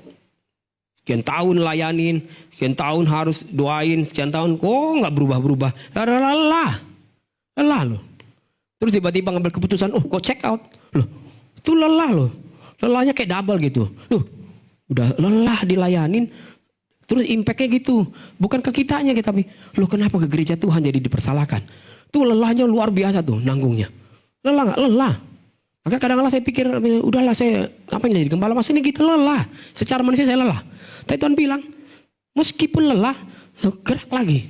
Sekian tahun layanin, sekian tahun harus doain, sekian tahun kok nggak berubah-berubah. Lelah, lelah loh. Terus tiba-tiba ngambil keputusan, oh kok check out, loh, itu lelah loh. Lelahnya kayak double gitu. Loh, udah lelah dilayanin, terus impactnya gitu. Bukan ke kitanya gitu, tapi loh kenapa ke gereja Tuhan jadi dipersalahkan? Tuh lelahnya luar biasa tuh nanggungnya. Lelah nggak? Lelah. Maka kadang-kadang saya pikir, udahlah saya ngapain jadi gembala, mas ini gitu lelah. Secara manusia saya lelah. Tapi Tuhan bilang, meskipun lelah, gerak lagi.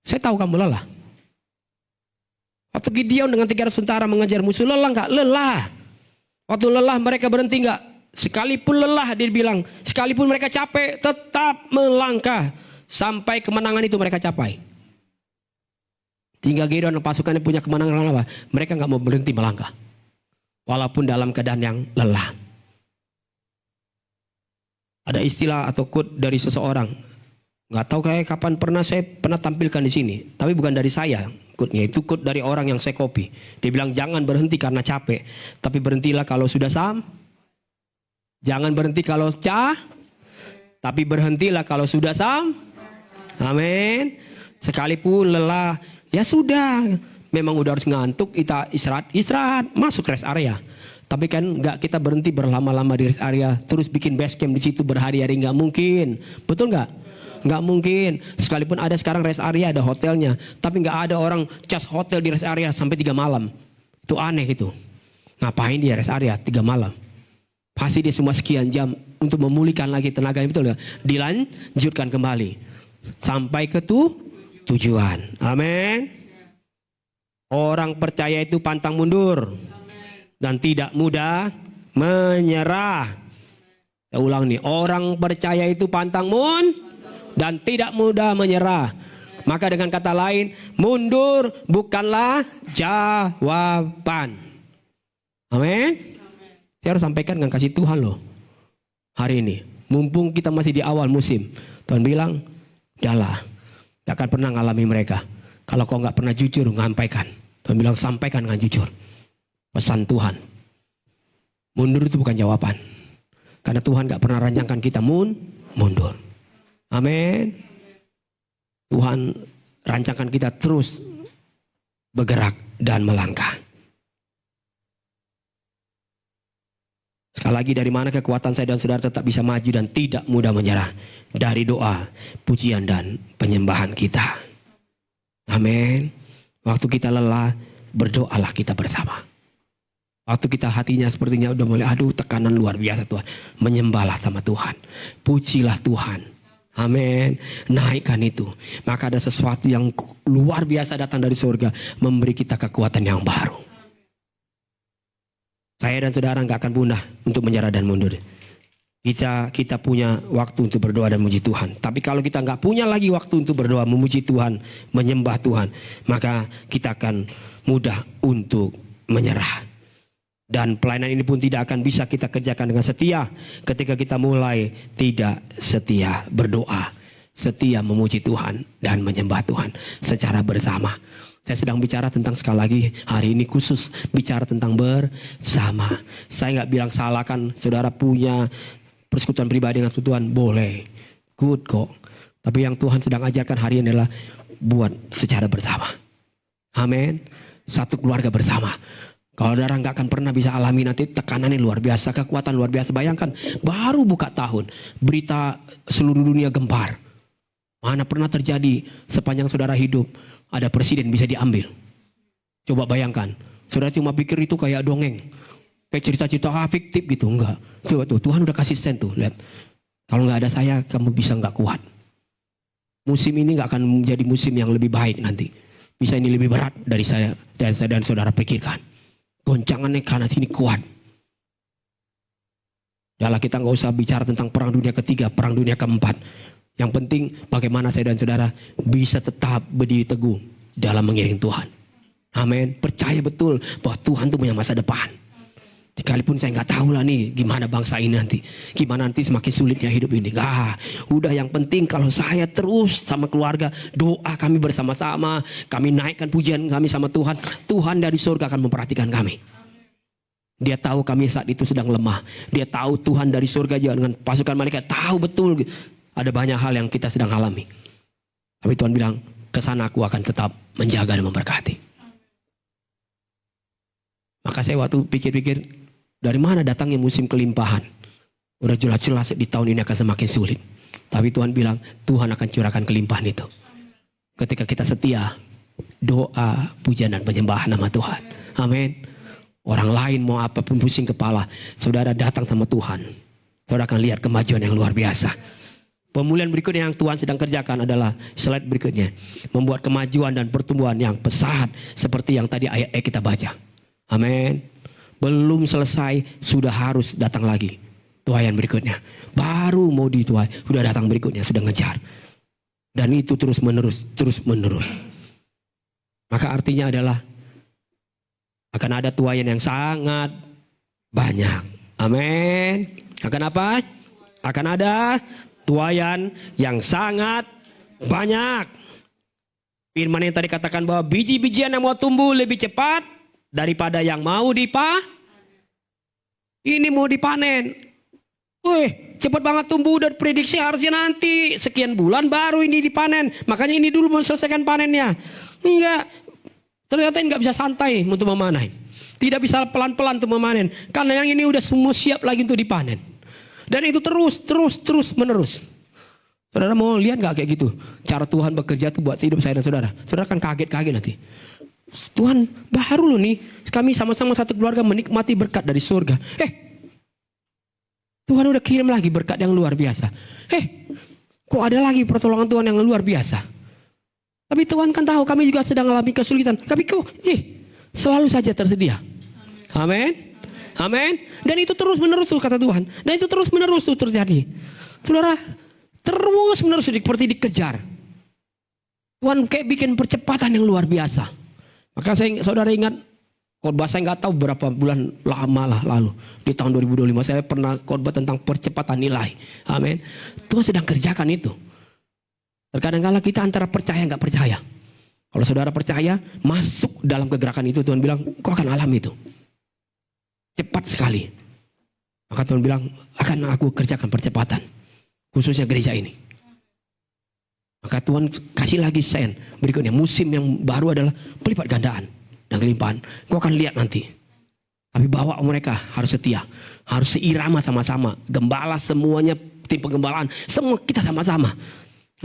Saya tahu kamu lelah. Waktu Gideon dengan 300 tentara mengejar musuh, lelah nggak? Lelah. Waktu lelah mereka berhenti nggak? Sekalipun lelah dia bilang, sekalipun mereka capek, tetap melangkah. Sampai kemenangan itu mereka capai. Hingga Gideon dan pasukannya punya kemenangan apa? Mereka nggak mau berhenti melangkah. Walaupun dalam keadaan yang lelah. Ada istilah atau quote dari seseorang. Nggak tahu kayak kapan saya pernah tampilkan di sini. Tapi bukan dari saya. Quote-nya itu quote dari orang yang saya copy. Dia bilang jangan berhenti karena capek. Tapi berhentilah kalau sudah Jangan berhenti kalau tapi berhentilah kalau sudah Amin. Sekalipun lelah, ya sudah. Memang udah harus ngantuk, kita istirahat, masuk rest area. Tapi kan nggak kita berhenti berlama-lama di rest area, terus bikin base camp di situ berhari-hari, nggak mungkin. Betul nggak? Nggak mungkin. Sekalipun ada sekarang rest area, ada hotelnya, tapi nggak ada orang cas hotel di rest area sampai 3 malam. Itu aneh itu. Ngapain dia rest area 3 malam? Pasti dia semua sekian jam untuk memulihkan lagi tenaganya, betul nggak? Dilanjutkan kembali sampai ke tujuan. Amin. Orang percaya itu pantang mundur dan tidak mudah menyerah. Saya ulang nih, orang percaya itu pantang dan tidak mudah menyerah. Maka dengan kata lain, mundur bukanlah jawaban. Amin. Saya harus sampaikan dengan kasih Tuhan loh. Hari ini, mumpung kita masih di awal musim, Tuhan bilang, "Dahlah, gak akan pernah ngalami mereka. Kalau kau gak pernah jujur, ngampaikan." Tuhan bilang, sampaikan dengan jujur. Pesan Tuhan. Mundur itu bukan jawaban. Karena Tuhan gak pernah rancangkan kita mundur. Amin. Tuhan rancangkan kita terus bergerak dan melangkah. Sekali lagi, dari mana kekuatan saya dan saudara tetap bisa maju dan tidak mudah menyerah? Dari doa, pujian dan penyembahan kita. Amin. Waktu kita lelah, berdoalah kita bersama. Waktu kita hatinya sepertinya udah mulai, aduh tekanan luar biasa Tuhan. Menyembahlah sama Tuhan. Pujilah Tuhan. Amin. Naikkan itu. Maka ada sesuatu yang luar biasa datang dari surga. Memberi kita kekuatan yang baru. Saya dan saudara gak akan punah untuk menyerah dan mundur. Kita punya waktu untuk berdoa dan memuji Tuhan. Tapi kalau kita nggak punya lagi waktu untuk berdoa, memuji Tuhan, menyembah Tuhan, maka kita akan mudah untuk menyerah. Dan pelayanan ini pun tidak akan bisa kita kerjakan dengan setia ketika kita mulai tidak setia berdoa, setia memuji Tuhan dan menyembah Tuhan secara bersama. Saya sedang bicara tentang, sekali lagi hari ini khusus bicara tentang bersama. Saya nggak bilang salahkan saudara punya persekutuan pribadi dengan Tuhan, boleh, good kok. Tapi yang Tuhan sedang ajarkan hari ini adalah buat secara bersama. Amin. Satu keluarga bersama. Kalau saudara nggak akan pernah bisa alami nanti tekanannya luar biasa, kekuatan luar biasa. Bayangkan, baru buka tahun, berita seluruh dunia gempar. Mana pernah terjadi sepanjang saudara hidup, ada presiden bisa diambil. Coba bayangkan, saudara cuma pikir itu kayak dongeng. Kayak cerita-cerita fiktif gitu, enggak. Coba tuh, Tuhan udah kasih stand tuh, lihat. Kalau nggak ada saya, kamu bisa nggak kuat. Musim ini nggak akan menjadi musim yang lebih baik nanti. Bisa ini lebih berat dari saya dan saudara pikirkan. Goncangannya karena sini kuat. Udahlah, kita nggak usah bicara tentang perang dunia ketiga, perang dunia keempat. Yang penting bagaimana saya dan saudara bisa tetap berdiri teguh dalam mengiring Tuhan. Amin. Percaya betul bahwa Tuhan itu punya masa depan. Sekalipun saya nggak tahu lah nih gimana bangsa ini nanti. Gimana nanti semakin sulitnya hidup ini. Udah yang penting kalau saya terus sama keluarga. Doa kami bersama-sama. Kami naikkan pujian kami sama Tuhan. Tuhan dari surga akan memperhatikan kami. Dia tahu kami saat itu sedang lemah. Dia tahu Tuhan dari surga juga dengan pasukan malaikat. Tahu betul ada banyak hal yang kita sedang alami. Tapi Tuhan bilang, kesana aku akan tetap menjaga dan memberkati. Maka saya waktu pikir-pikir, dari mana datangnya musim kelimpahan? Udah jelas-jelas di tahun ini akan semakin sulit. Tapi Tuhan bilang, Tuhan akan curahkan kelimpahan itu. Ketika kita setia, doa, pujian dan penyembahan nama Tuhan. Amin. Orang lain mau apapun pusing kepala, saudara datang sama Tuhan. Saudara akan lihat kemajuan yang luar biasa. Pemulihan berikutnya yang Tuhan sedang kerjakan adalah slide berikutnya. Membuat kemajuan dan pertumbuhan yang pesat seperti yang tadi ayat kita baca. Amin. Belum selesai, sudah harus datang lagi tuaian berikutnya. Baru mau dituai, sudah datang berikutnya, sudah ngejar. Dan itu terus menerus. Maka artinya adalah akan ada tuaian yang sangat banyak. Amin. Akan apa? Akan ada tuaian yang sangat banyak. Firman yang tadi katakan bahwa biji-bijian yang mau tumbuh lebih cepat daripada yang mau ini mau dipanen. Wih, cepat banget tumbuh dan prediksi harusnya nanti sekian bulan baru ini dipanen. Makanya ini dulu mau selesaikan panennya. Enggak. Ternyata ini enggak bisa santai untuk memanen. Tidak bisa pelan-pelan untuk memanen. Karena yang ini udah semua siap lagi untuk dipanen. Dan itu terus menerus. Saudara mau lihat gak kayak gitu? Cara Tuhan bekerja tuh buat hidup saya dan saudara. Saudara kan kaget nanti. Tuhan baru loh nih. Kami sama-sama satu keluarga menikmati berkat dari surga. Tuhan udah kirim lagi berkat yang luar biasa. Kok ada lagi pertolongan Tuhan yang luar biasa? Tapi Tuhan kan tahu kami juga sedang mengalami kesulitan. Tapi kok selalu saja tersedia. Amin. Amin. Dan itu terus menerus tuh kata Tuhan. Dan itu terus menerus tuh terjadi. Saudara, terus menerus seperti dikejar. Tuhan kayak bikin percepatan yang luar biasa. Maka saudara ingat, khotbah saya nggak tahu berapa bulan lama lah lalu. Di tahun 2025 saya pernah khotbah tentang percepatan nilai. Amin. Tuhan sedang kerjakan itu. Terkadang kala kita antara percaya nggak percaya. Kalau saudara percaya, masuk dalam kegerakan itu, Tuhan bilang, kau akan alami itu. Cepat sekali. Maka Tuhan bilang, akan aku kerjakan percepatan. Khususnya gereja ini. Maka Tuhan kasih lagi sign berikutnya. Musim yang baru adalah pelipat gandaan dan kelimpahan. Kau akan lihat nanti. Tapi bawa mereka harus setia. Harus seirama sama-sama. Gembala semuanya, tim penggembalaan. Semua kita sama-sama.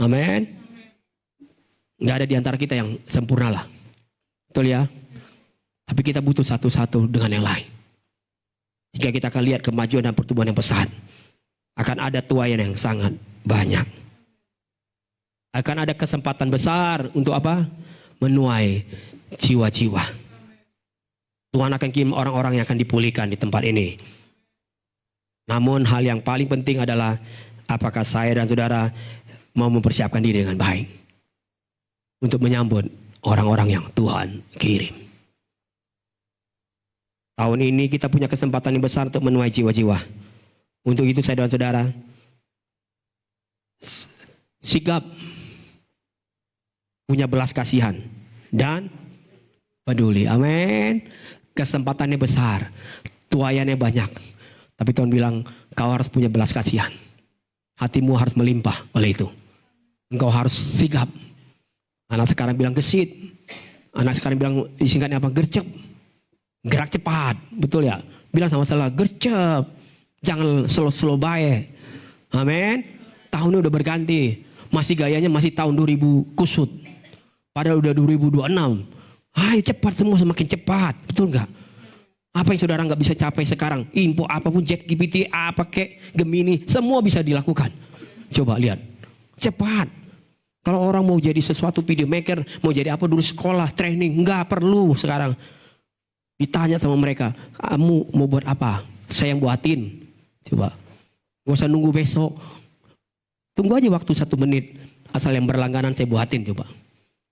Amin. Gak ada di antara kita yang sempurna lah. Betul ya? Tapi kita butuh satu-satu dengan yang lain. Jika kita akan lihat kemajuan dan pertumbuhan yang pesat. Akan ada tuaian yang sangat banyak. Akan ada kesempatan besar untuk apa? Menuai jiwa-jiwa. Tuhan akan kirim orang-orang yang akan dipulihkan di tempat ini. Namun hal yang paling penting adalah apakah saya dan saudara mau mempersiapkan diri dengan baik. Untuk menyambut orang-orang yang Tuhan kirim. Tahun ini kita punya kesempatan yang besar untuk menuai jiwa-jiwa. Untuk itu saya dan saudara sigap punya belas kasihan dan peduli. Amin. Kesempatannya besar, tuaiannya banyak. Tapi Tuhan bilang kau harus punya belas kasihan. Hatimu harus melimpah oleh itu. Engkau harus sigap. Anak sekarang bilang gesit. Anak sekarang bilang singkatnya apa? Gercep. Gerak cepat. Betul ya? Bilang sama salah gercep. Jangan slow-slow baik. Amin. Tahunnya udah berganti. Masih gayanya masih tahun 2000 kusut. Padahal udah 2026. Ayo cepat, semua semakin cepat. Betul nggak? Apa yang saudara nggak bisa capai sekarang? Info apapun, ChatGPT, apa kek, Gemini, semua bisa dilakukan. Coba lihat. Cepat. Kalau orang mau jadi sesuatu video maker, mau jadi apa dulu sekolah, training, nggak perlu sekarang. Ditanya sama mereka, kamu mau buat apa? Saya yang buatin. Coba. Gak usah nunggu besok. Tunggu aja waktu 1 menit. Asal yang berlangganan saya buatin coba.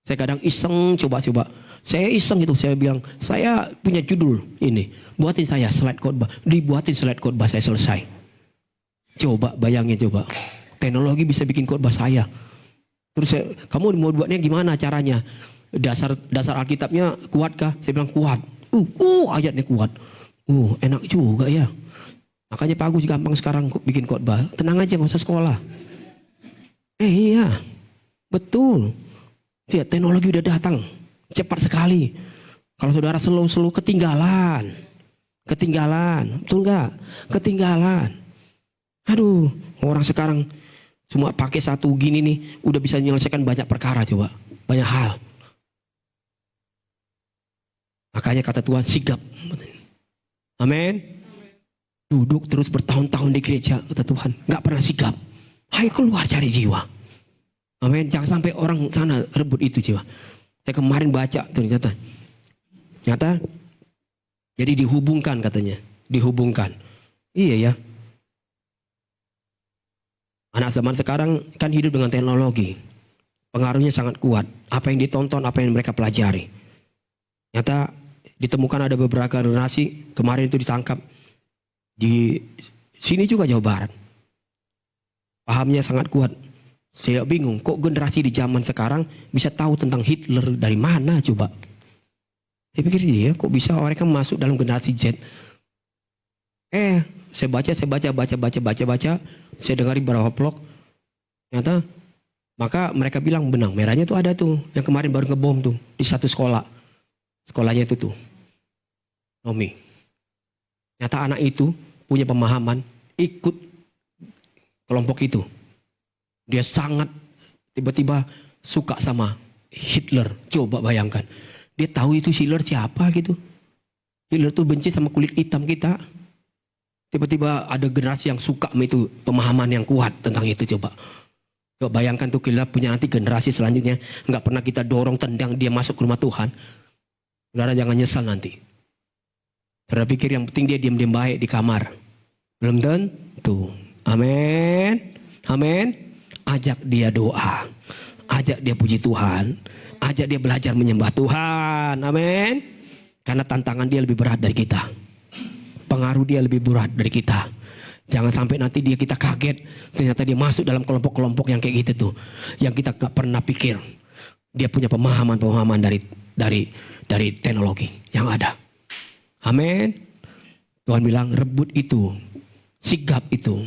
Saya kadang iseng coba-coba. Saya iseng gitu, saya bilang, saya punya judul ini. Buatin saya slide khotbah. Dibuatin slide khotbah, saya selesai. Coba bayangin coba. Teknologi bisa bikin khotbah saya. Terus saya, kamu mau buatnya gimana caranya? Dasar Alkitabnya kuatkah? Saya bilang kuat. Ayatnya kuat. Enak juga ya. Makanya Pak Agus gampang sekarang bikin khotbah. Tenang aja, nggak usah sekolah. Iya, betul. Ya, teknologi udah datang, cepat sekali. Kalau saudara slow ketinggalan, betul nggak? Ketinggalan. Aduh, orang sekarang cuma pakai satu gini nih, udah bisa menyelesaikan banyak perkara coba, banyak hal. Makanya kata Tuhan sigap. Amin. Duduk terus bertahun-tahun di gereja, kata Tuhan, nggak pernah sigap. Ayo keluar cari jiwa. Amin. Jangan sampai orang sana rebut itu jiwa. Saya kemarin baca ternyata. Jadi dihubungkan katanya. Dihubungkan. Iya ya. Anak zaman sekarang kan hidup dengan teknologi. Pengaruhnya sangat kuat. Apa yang ditonton, apa yang mereka pelajari. Ternyata ditemukan ada beberapa generasi. Kemarin itu ditangkap. Di sini juga Jawa Barat. Pahamnya sangat kuat. Saya bingung, kok generasi di zaman sekarang bisa tahu tentang Hitler dari mana coba? Saya pikir dia, kok bisa mereka masuk dalam generasi Z? Saya baca, saya dengar beberapa blog. Ternyata, maka mereka bilang benang merahnya tuh ada tuh, yang kemarin baru ngebom tuh di satu sekolah, sekolahnya itu tuh, Romi. Ternyata anak itu punya pemahaman, ikut kelompok itu. Dia sangat tiba-tiba suka sama Hitler. Coba bayangkan. Dia tahu itu Hitler siapa gitu. Hitler tuh benci sama kulit hitam kita. Tiba-tiba ada generasi yang suka sama itu. Pemahaman yang kuat tentang itu coba. Coba bayangkan tuh kita punya nanti generasi selanjutnya. Nggak pernah kita dorong tendang dia masuk ke rumah Tuhan. Saudara jangan nyesal nanti. Saudara pikir yang penting dia diam-diam baik di kamar. Belum tentu. Amin. Amin. Ajak dia doa, ajak dia puji Tuhan, ajak dia belajar menyembah Tuhan, amin. Karena tantangan dia lebih berat dari kita, pengaruh dia lebih berat dari kita. Jangan sampai nanti kita kaget, ternyata dia masuk dalam kelompok-kelompok yang kayak gitu tuh, yang kita gak pernah pikir. Dia punya pemahaman dari teknologi yang ada, amin. Tuhan bilang rebut itu, sigap itu.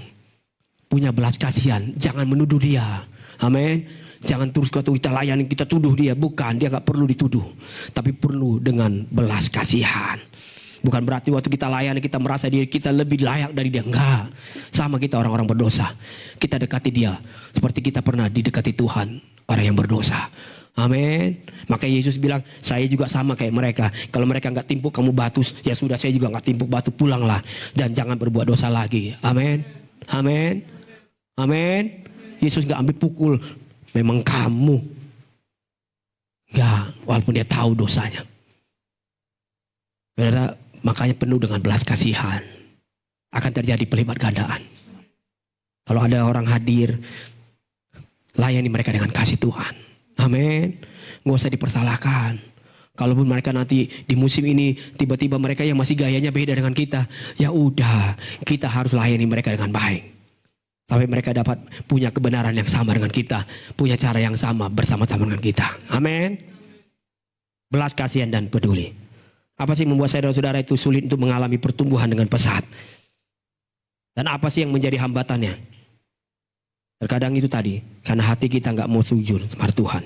Punya belas kasihan, jangan menuduh dia. Amin. Jangan terus kita layani, kita tuduh dia. Bukan, dia gak perlu dituduh. Tapi perlu dengan belas kasihan. Bukan berarti waktu kita layani kita merasa diri kita lebih layak dari dia. Enggak. Sama kita orang-orang berdosa. Kita dekati dia seperti kita pernah didekati Tuhan, orang yang berdosa. Amin. Maka Yesus bilang, saya juga sama kayak mereka. Kalau mereka gak timpuk kamu batu, ya sudah saya juga gak timpuk batu, pulanglah. Dan jangan berbuat dosa lagi. Amin. Amin. Amin. Yesus gak ambil pukul. Memang kamu. Gak. Walaupun dia tahu dosanya. Saudara, makanya penuh dengan belas kasihan. Akan terjadi pelipat gandaan. Kalau ada orang hadir, layani mereka dengan kasih Tuhan. Amin. Gak usah dipersalahkan. Kalaupun mereka nanti di musim ini tiba-tiba mereka yang masih gayanya beda dengan kita, ya udah, kita harus layani mereka dengan baik. Sampai mereka dapat punya kebenaran yang sama dengan kita. Punya cara yang sama bersama-sama dengan kita. Amin. Belas kasihan dan peduli. Apa sih membuat saudara-saudara itu sulit untuk mengalami pertumbuhan dengan pesat? Dan apa sih yang menjadi hambatannya? Terkadang itu tadi. Karena hati kita gak mau sujud kepada Tuhan.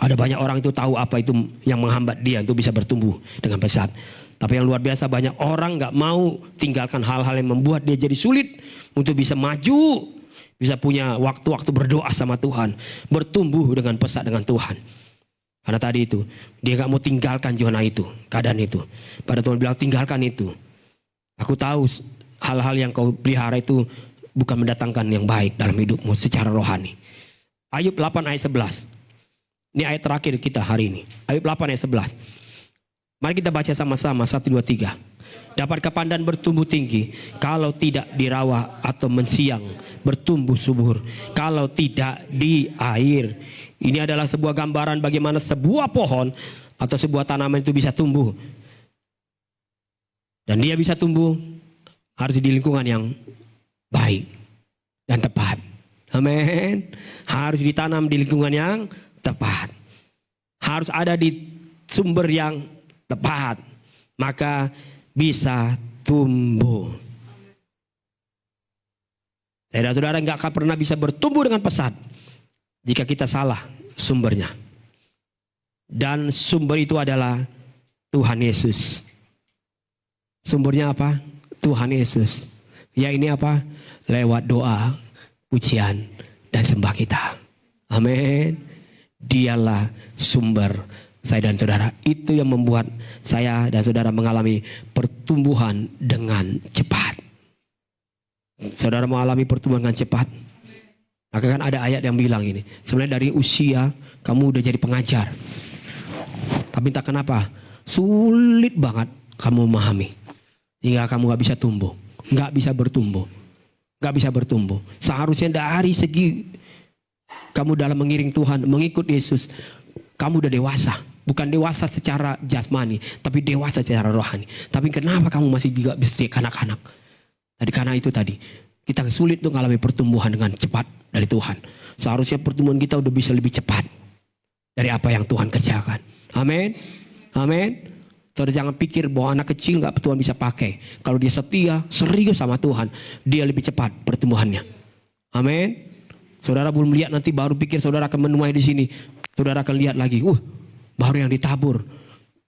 Ada banyak orang itu tahu apa itu yang menghambat dia untuk bisa bertumbuh dengan pesat. Tapi yang luar biasa banyak orang gak mau tinggalkan hal-hal yang membuat dia jadi sulit untuk bisa maju. Bisa punya waktu-waktu berdoa sama Tuhan. Bertumbuh dengan pesat dengan Tuhan. Karena tadi itu, dia gak mau tinggalkan zona itu, keadaan itu. Pada Tuhan bilang tinggalkan itu. Aku tahu hal-hal yang kau pelihara itu bukan mendatangkan yang baik dalam hidupmu secara rohani. Ayub 8 ayat 11. Ini ayat terakhir kita hari ini. Ayub 8 ayat 11. Mari kita baca sama-sama 1, 2, 3. Dapatkah pandan bertumbuh tinggi kalau tidak dirawat atau mensiang bertumbuh subur kalau tidak di air? Ini adalah sebuah gambaran bagaimana sebuah pohon atau sebuah tanaman itu bisa tumbuh. Dan dia bisa tumbuh harus di lingkungan yang baik dan tepat. Amin. Harus ditanam di lingkungan yang tepat. Harus ada di sumber yang tepat. Maka bisa tumbuh. Saudara-saudara nggak akan pernah bisa bertumbuh dengan pesat jika kita salah sumbernya. Dan sumber itu adalah Tuhan Yesus. Sumbernya apa? Tuhan Yesus. Ya ini apa? Lewat doa, pujian, dan sembah kita. Amin. Dialah sumber saya dan saudara. Itu yang membuat saya dan saudara mengalami pertumbuhan dengan cepat. Saudara mengalami pertumbuhan dengan cepat. Maka kan ada ayat yang bilang ini. Sebenarnya dari usia kamu udah jadi pengajar. Tapi entah kenapa sulit banget kamu memahami. Hingga kamu gak bisa tumbuh. Gak bisa bertumbuh. Gak bisa bertumbuh. Seharusnya dari segi kamu dalam mengiring Tuhan, mengikut Yesus, kamu udah dewasa. Bukan dewasa secara jasmani, tapi dewasa secara rohani. Tapi kenapa kamu masih juga bisa kanak-kanak? Tadi karena itu tadi, kita sulit untuk mengalami pertumbuhan dengan cepat dari Tuhan. Seharusnya pertumbuhan kita udah bisa lebih cepat dari apa yang Tuhan kerjakan. Amin. Amin. Saudara jangan pikir bahwa anak kecil gak Tuhan bisa pakai. Kalau dia setia, serius sama Tuhan, dia lebih cepat pertumbuhannya. Amin. Saudara belum lihat nanti baru pikir saudara akan menuai di sini. Saudara akan lihat lagi, baru yang ditabur.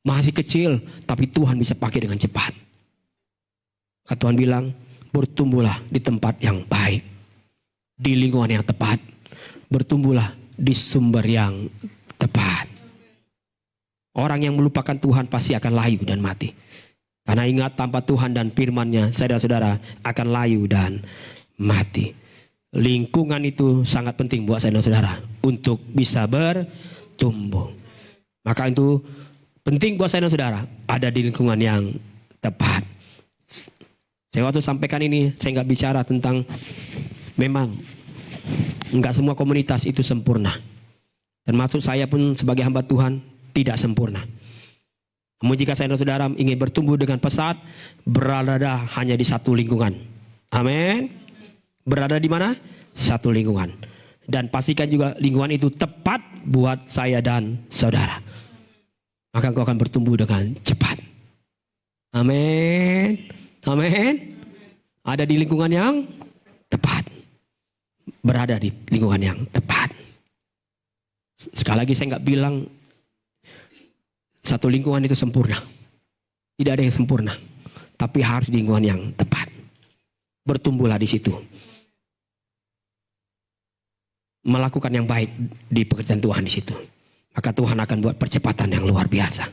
Masih kecil, tapi Tuhan bisa pakai dengan cepat. Kata Tuhan bilang, bertumbuhlah di tempat yang baik. Di lingkungan yang tepat. Bertumbuhlah di sumber yang tepat. Orang yang melupakan Tuhan pasti akan layu dan mati. Karena ingat tanpa Tuhan dan firman-Nya, saudara-saudara akan layu dan mati. Lingkungan itu sangat penting buat saudara-saudara untuk bisa bertumbuh. Maka itu penting buat saudara-saudara ada di lingkungan yang tepat. Saya waktu sampaikan ini, saya nggak bicara tentang memang nggak semua komunitas itu sempurna. Termasuk saya pun sebagai hamba Tuhan tidak sempurna. Namun jika saudara-saudara ingin bertumbuh dengan pesat, berada hanya di satu lingkungan. Amin. Berada di mana? Satu lingkungan. Dan pastikan juga lingkungan itu tepat buat saya dan saudara. Maka engkau akan bertumbuh dengan cepat. Amin. Amin. Ada di lingkungan yang tepat. Berada di lingkungan yang tepat. Sekali lagi saya nggak bilang satu lingkungan itu sempurna. Tidak ada yang sempurna. Tapi harus di lingkungan yang tepat. Bertumbuhlah di situ. Melakukan yang baik di pekerjaan Tuhan di situ. Maka Tuhan akan buat percepatan yang luar biasa.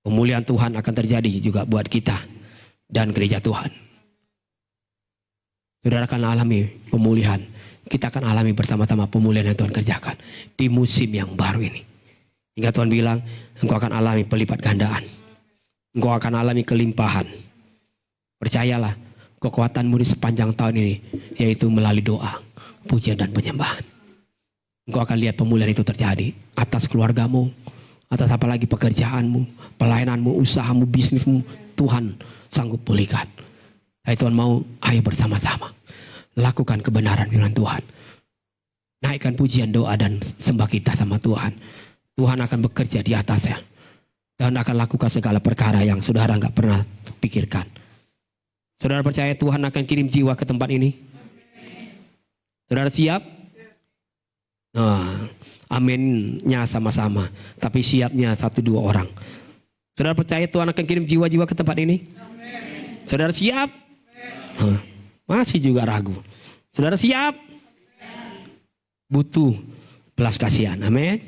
Pemulihan Tuhan akan terjadi juga buat kita dan gereja Tuhan. Saudara akan alami pemulihan. Kita akan alami bersama-sama pemulihan yang Tuhan kerjakan di musim yang baru ini. Hingga Tuhan bilang, engkau akan alami pelipat gandaan. Engkau akan alami kelimpahan. Percayalah, kekuatanmu di sepanjang tahun ini, yaitu melalui doa, pujian dan penyembahan. Engkau akan lihat pemulihan itu terjadi atas keluargamu, atas apalagi pekerjaanmu, pelayananmu, usahamu, bisnismu. Tuhan sanggup pulihkan. Hai Tuhan mau, ayo bersama-sama. Lakukan kebenaran firman Tuhan. Naikkan pujian, doa dan sembah kita sama Tuhan. Tuhan akan bekerja di atasnya. Dan akan lakukan segala perkara yang saudara gak pernah pikirkan. Saudara percaya Tuhan akan kirim jiwa ke tempat ini? Saudara siap? Aminnya sama-sama. Tapi siapnya 1-2 orang. Saudara percaya Tuhan akan kirim jiwa-jiwa ke tempat ini? Amen. Saudara siap? Masih juga ragu. Saudara siap? Butuh belas kasihan. Amin.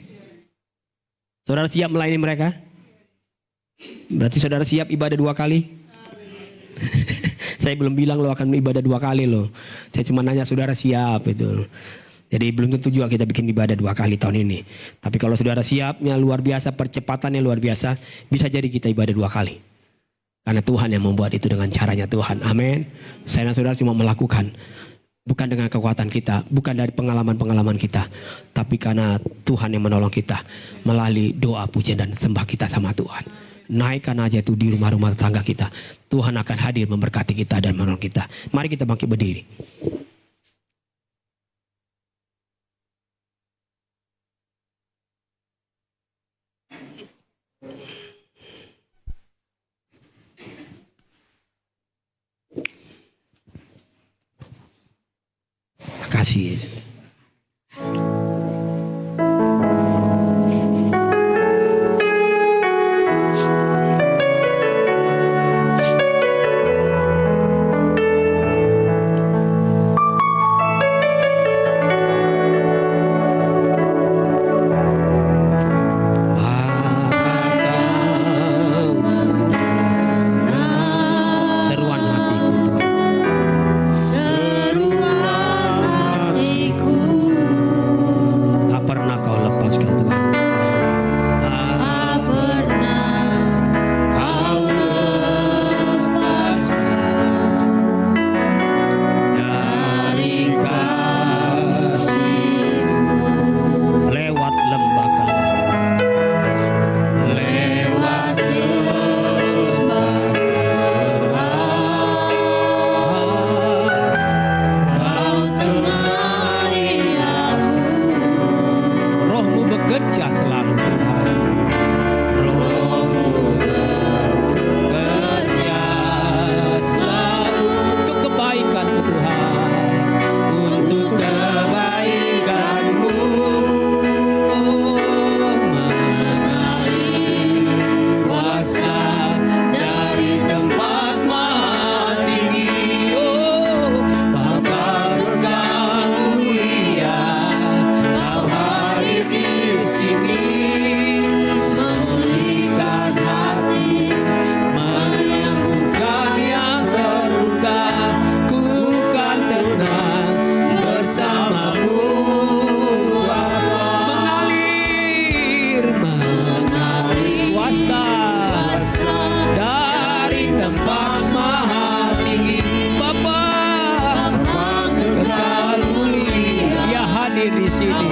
Saudara siap melayani mereka? Berarti saudara siap ibadah 2 kali? Saya belum bilang lo akan ibadah 2 kali loh. Saya cuma nanya saudara siap itu. Jadi belum tentu juga kita bikin ibadah 2 kali tahun ini. Tapi kalau saudara siapnya luar biasa, percepatannya luar biasa, bisa jadi kita ibadah 2 kali. Karena Tuhan yang membuat itu dengan caranya Tuhan. Amin. Saya dan saudara cuma melakukan. Bukan dengan kekuatan kita, bukan dari pengalaman-pengalaman kita, tapi karena Tuhan yang menolong kita melalui doa, pujian dan sembah kita sama Tuhan. Naikkan aja itu di rumah-rumah tangga kita. Tuhan akan hadir memberkati kita dan menolong kita. Mari kita bangkit berdiri. Terima kasih Yesus. Seruan hatiku Tuhan. Tak pernah kau lepaskan Tuhan. Lewat lembah kelam, lewat Rohmu bekerja selalu Tuhan. Rohmu bekerja selalu untuk kebaikan-Mu Tuhan. Untuk kebaikan-Mu. Kuasa dari tempat maha tinggi. Bapa Kekal mulia, Kau hadir di sini, memulihkan hati, menyembuhkan yang terluka. Ku kan tenang bersama-Mu, mengalir kuasa dari tempat maha tinggi. Bapa Kekal mulia, Dia hadir di sini.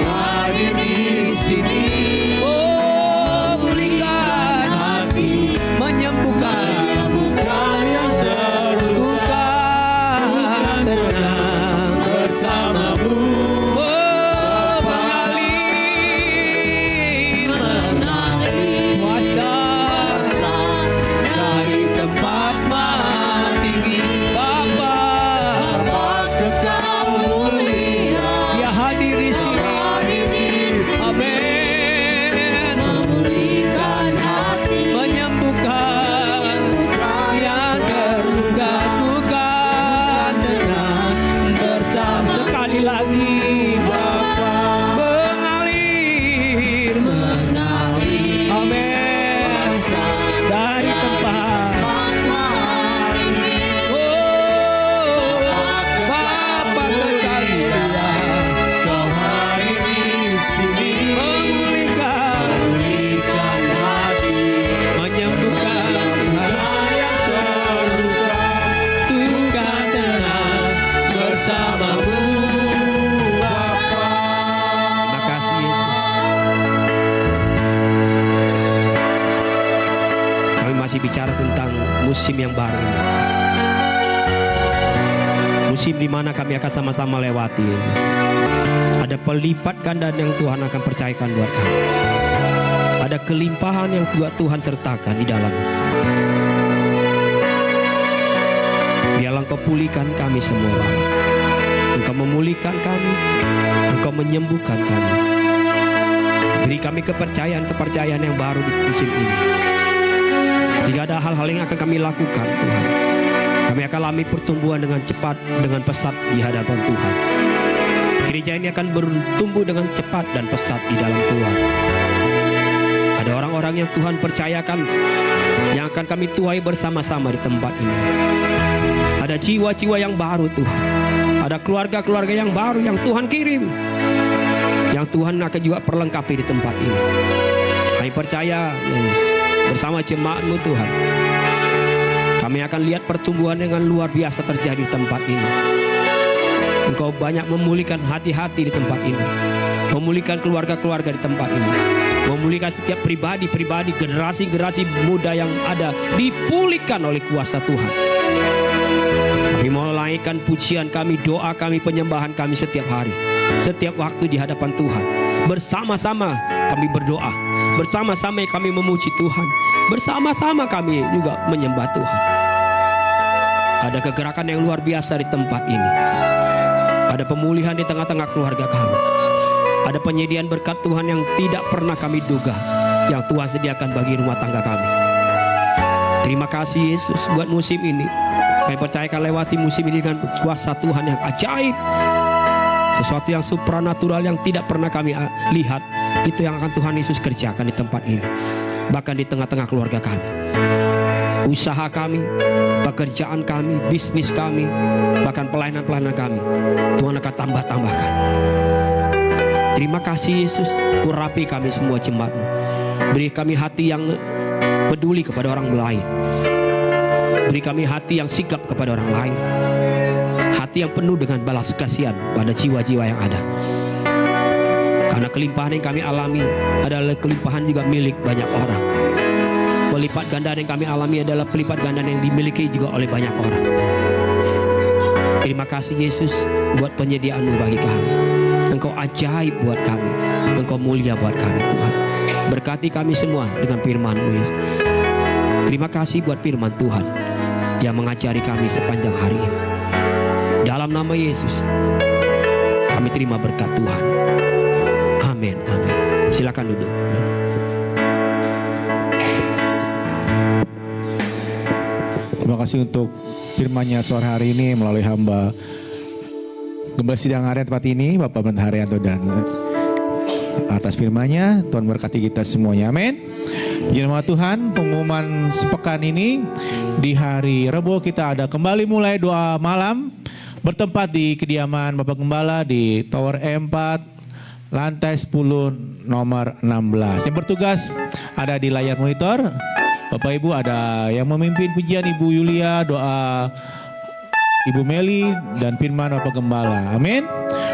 Oh, pulihkan hati, menyembuhkan yang terluka. Tenang bersama-Mu. Oh, mengalir kuasa dari tempat maha tinggi. Bapa Kekal mulia, Dia hadir di sini. Amin. Memulihkan hati, menyembuhkan yang terluka. Tuhan tenang bersama. Sekali lagi Bapa, mengalir. Amin. Dari tempat. Oh, Bapa Kekal mulia, Kau hadir di sini. Memulihkan hati, menyembuhkan yang terluka. Tuhan tenang bersama-Mu, Bapa. Terima kasih Yesus. Kami masih bicara tentang musim yang baru ini. Musim di mana kami akan sama-sama lewati. Ada pelipat gandaan yang Tuhan akan percayakan buat kami. Ada kelimpahan yang juga Tuhan sertakan di dalamnya. Biarlah Engkau pulihkan kami semua Bapa. Engkau memulihkan kami, Engkau menyembuhkan kami. Beri kami kepercayaan yang baru di musim ini. Jika ada hal-hal yang akan kami lakukan Tuhan, kami akan alami pertumbuhan dengan cepat, dengan pesat di hadapan Tuhan. Gereja ini akan bertumbuh dengan cepat dan pesat di dalam Tuhan. Ada orang-orang yang Tuhan percayakan, yang akan kami tuai bersama-sama di tempat ini. Ada jiwa-jiwa yang baru Tuhan. Ada keluarga-keluarga yang baru yang Tuhan kirim, yang Tuhan akan juga perlengkapi di tempat ini. Kami percaya Yesus, bersama jemaat-Mu Tuhan, Kami akan lihat pertumbuhan dengan luar biasa terjadi di tempat ini. Engkau banyak memulihkan hati-hati di tempat ini, memulihkan keluarga-keluarga di tempat ini, memulihkan setiap pribadi-pribadi, generasi-generasi muda yang ada, dipulihkan oleh kuasa Tuhan. Kami mau menaikkan pujian kami, doa kami, penyembahan kami setiap hari, setiap waktu di hadapan Tuhan. Bersama-sama kami berdoa, bersama-sama kami memuji Tuhan, bersama-sama kami juga menyembah Tuhan. Ada kegerakan yang luar biasa di tempat ini. Ada pemulihan di tengah-tengah keluarga kami. Ada penyediaan berkat Tuhan yang tidak pernah kami duga, yang Tuhan sediakan bagi rumah tangga kami. Terima kasih Yesus buat musim ini. Kami percaya akan lewati musim ini dengan kuasa Tuhan yang ajaib. Sesuatu yang supranatural yang tidak pernah kami lihat, itu yang akan Tuhan Yesus kerjakan di tempat ini. Bahkan di tengah-tengah keluarga kami. Usaha kami, pekerjaan kami, bisnis kami, bahkan pelayanan-pelayanan kami, Tuhan akan tambah-tambahkan. Terima kasih Yesus, urapi kami semua jemaat-Mu. Beri kami hati yang peduli kepada orang lain. Beri kami hati yang sigap kepada orang lain. Hati yang penuh dengan balas kasihan pada jiwa-jiwa yang ada. Karena kelimpahan yang kami alami adalah kelimpahan juga milik banyak orang. Pelipat ganda yang kami alami adalah pelipat ganda yang dimiliki juga oleh banyak orang. Terima kasih Yesus buat penyediaan-Mu bagi kami. Engkau ajaib buat kami. Engkau mulia buat kami Tuhan. Berkati kami semua dengan firman-Mu Yesus. Terima kasih buat firman Tuhan yang mengajari kami sepanjang hari ini. Dalam nama Yesus kami terima berkat Tuhan. Amin. Amin. Silakan duduk. Terima kasih untuk firman-Nya sore hari ini melalui hamba Gembala Sidang Harian tempat ini, Bapak Bendahara Haryanto, dan atas firman-Nya Tuhan berkati kita semuanya. Amin. Puji nama Tuhan, pengumuman sepekan ini di hari Rebo kita ada kembali mulai doa malam bertempat di kediaman Bapak Gembala di Tower E4 lantai 10 nomor 16. Yang bertugas ada di layar monitor. Bapak Ibu ada yang memimpin pujian Ibu Yulia, doa Ibu Meli, dan firman Bapak Gembala. Amin.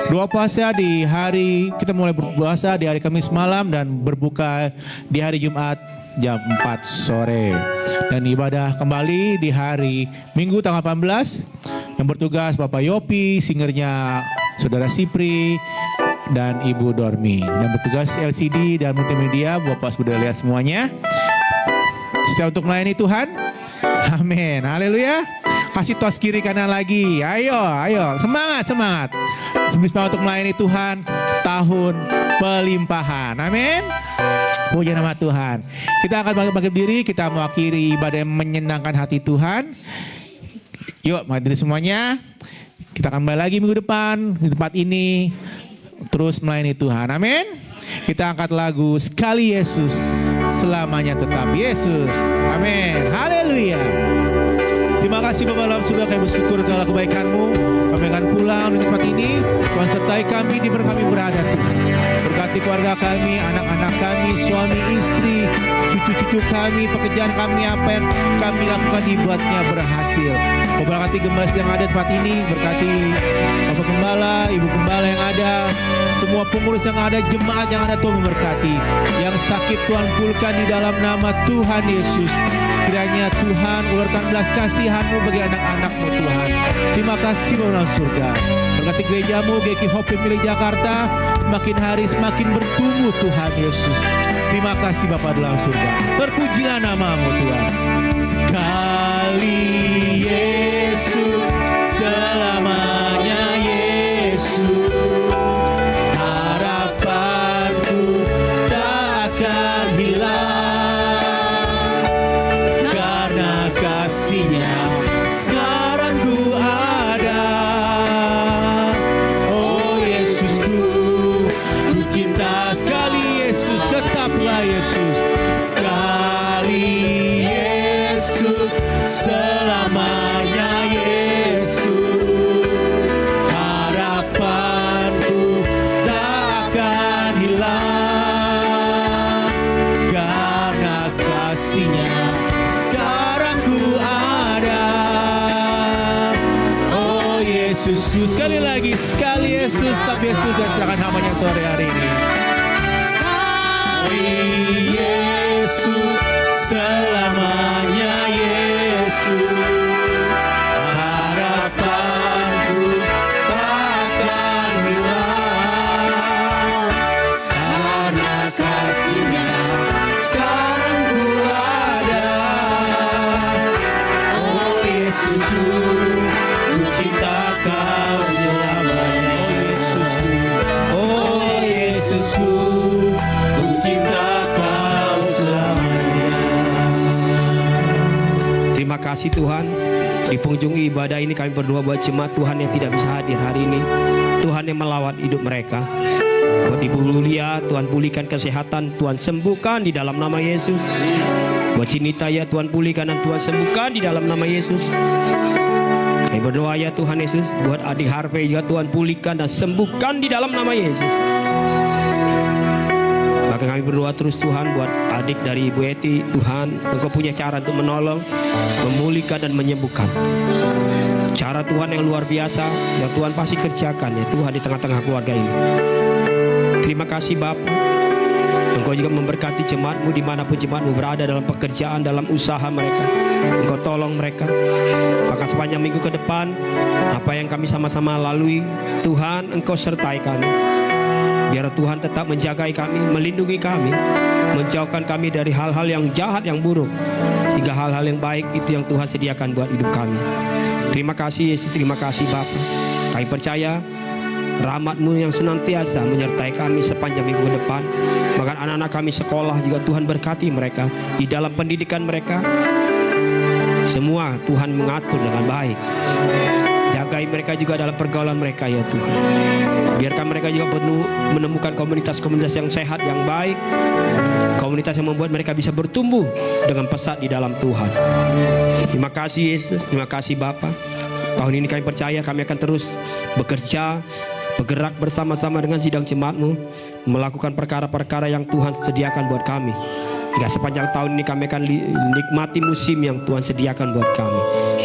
Doa puasa di hari, kita mulai berpuasa di hari Kamis malam dan berbuka di hari Jumat jam 4 sore. Dan ibadah kembali di hari Minggu tanggal 18. Yang bertugas Bapak Yopi, singernya Saudara Sipri, dan Ibu Dormi. Dan bertugas LCD dan multimedia, Bapak sudah lihat semuanya. Siap untuk melayani Tuhan? Amin. Haleluya. Kasih tos kiri kanan lagi. Ayo, ayo. Semangat, semangat. Semangat untuk melayani Tuhan tahun pelimpahan. Amin. Puji nama Tuhan. Kita akan bangkit diri, kita mengakhiri ibadah yang menyenangkan hati Tuhan. Yuk, mari semuanya. Kita akan kembali lagi minggu depan di tempat ini terus melayani Tuhan. Amin. Kita angkat lagu Sekali Yesus, selamanya tetap Yesus. Amin. Haleluya. Terima kasih Bapak dalam surga, kami bersyukur karena kebaikan-Mu. Kami akan pulang di tempat ini. Tuhan sertai kami di mana kami berada Tuhan. Berkati keluarga kami, anak-anak kami, suami, istri, cucu-cucu kami, pekerjaan kami, apa yang kami lakukan dibuatnya berhasil. Berkati Gembala yang ada di tempat ini, berkati Bapak Gembala, Ibu Gembala yang ada, semua pengurus yang ada, jemaat yang ada, Tuhan memberkati. Yang sakit Tuhan pulihkan di dalam nama Tuhan Yesus. Kiranya Tuhan ulurkan belas kasihan-Mu bagi anak-anak-Mu Tuhan. Terima kasih dalam surga. Berkati gereja-Mu, GKI Hope milik Jakarta, semakin hari semakin bertumbuh Tuhan Yesus. Terima kasih Bapa dalam surga. Terpujilah nama-Mu Tuhan. Sekali Yesus, selamanya Yesus. Harapanku tak akan hilang, karena kasih-Nya sekarang ku ada. Oh Yesusku, ku cinta sekali Yesus, tetaplah Yesus. Sekali Yesus, selamanya Yesus. Harapanku tak akan hilang, karena kasih-Nya sekarang ku ada. Yesusku. Sekali lagi, sekali Yesus, tapi Yesus dan serahkan hambanya sore hari ini. Yesus, selamanya Yesus, harapanku takkan hilang, karena kasih-Nya sekarang ku ada. Oh Yesusku, ku cinta Kau selamanya. Oh Yesusku, ku cinta Kau selamanya. Terima kasih Tuhan. Di penghujung ibadah ini kami berdoa buat jemaat Tuhan yang tidak bisa hadir hari ini. Tuhan yang melawat hidup mereka. Buat Ibu Lulia, Tuhan pulihkan kesehatan, Tuhan sembuhkan di dalam nama Yesus. Buat Cinita ya, Tuhan pulihkan dan Tuhan sembuhkan di dalam nama Yesus. Kami berdoa ya Tuhan Yesus, buat adik Harvey juga Tuhan pulihkan dan sembuhkan di dalam nama Yesus. Maka kami berdoa terus Tuhan buat adik dari Ibu Eti. Tuhan, Engkau punya cara untuk menolong, memulihkan dan menyembuhkan. Cara Tuhan yang luar biasa, yang Tuhan pasti kerjakan ya Tuhan di tengah-tengah keluarga ini. Terima kasih Bapa. Engkau juga memberkati jemaat-Mu dimanapun jemaat-Mu berada, dalam pekerjaan, dalam usaha mereka. Engkau tolong mereka. Maka sepanjang minggu ke depan, apa yang kami sama-sama lalui, Tuhan Engkau sertai kami. Biar Tuhan tetap menjagai kami, melindungi kami, menjauhkan kami dari hal-hal yang jahat, yang buruk, sehingga hal-hal yang baik itu yang Tuhan sediakan buat hidup kami. Terima kasih Yesus, terima kasih Bapa. Kami percaya rahmat-Mu yang senantiasa menyertai kami sepanjang minggu ke depan. Bahkan anak-anak kami sekolah juga Tuhan berkati mereka di dalam pendidikan mereka. Semua Tuhan mengatur dengan baik. Jagai mereka juga dalam pergaulan mereka ya Tuhan. Biarkan mereka juga penuh menemukan komunitas-komunitas yang sehat, yang baik. Komunitas yang membuat mereka bisa bertumbuh dengan pesat di dalam Tuhan. Terima kasih Yesus, terima kasih Bapa. Tahun ini kami percaya kami akan terus bekerja, bergerak bersama-sama dengan sidang jemaat-Mu, melakukan perkara-perkara yang Tuhan sediakan buat kami. Hingga sepanjang tahun ini kami akan nikmati musim yang Tuhan sediakan buat kami.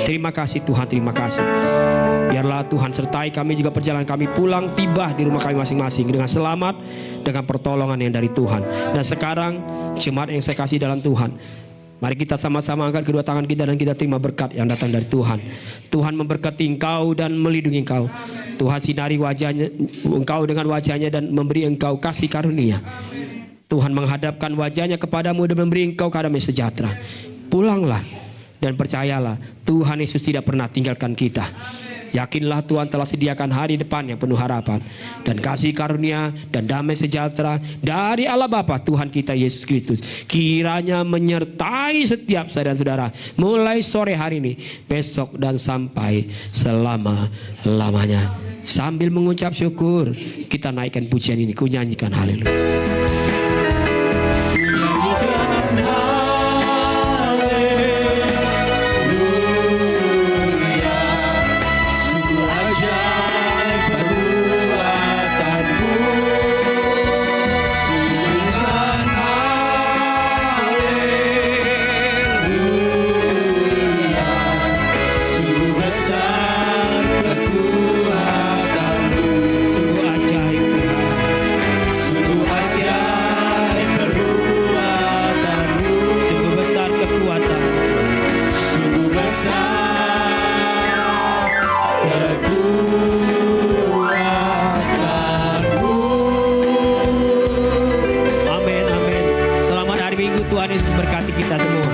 Terima kasih Tuhan, terima kasih. Biarlah Tuhan sertai kami juga perjalanan kami pulang tiba di rumah kami masing-masing dengan selamat, dengan pertolongan yang dari Tuhan. Dan sekarang jemaat yang saya kasih dalam Tuhan, mari kita sama-sama angkat kedua tangan kita dan kita terima berkat yang datang dari Tuhan. Tuhan memberkati engkau dan melindungi engkau. Tuhan sinari wajahnya, engkau dengan wajahnya dan memberi engkau kasih karunia. Tuhan menghadapkan wajahnya kepadamu dan memberi engkau damai sejahtera. Pulanglah dan percayalah, Tuhan Yesus tidak pernah tinggalkan kita. Yakinlah Tuhan telah sediakan hari depan yang penuh harapan dan kasih karunia dan damai sejahtera dari Allah Bapa Tuhan kita Yesus Kristus kiranya menyertai setiap saudara-saudara mulai sore hari ini, besok dan sampai selama-lamanya. Sambil mengucap syukur, kita naikkan pujian ini, ku nyanyikan haleluya. Tuhan Yesus berkati kita semua.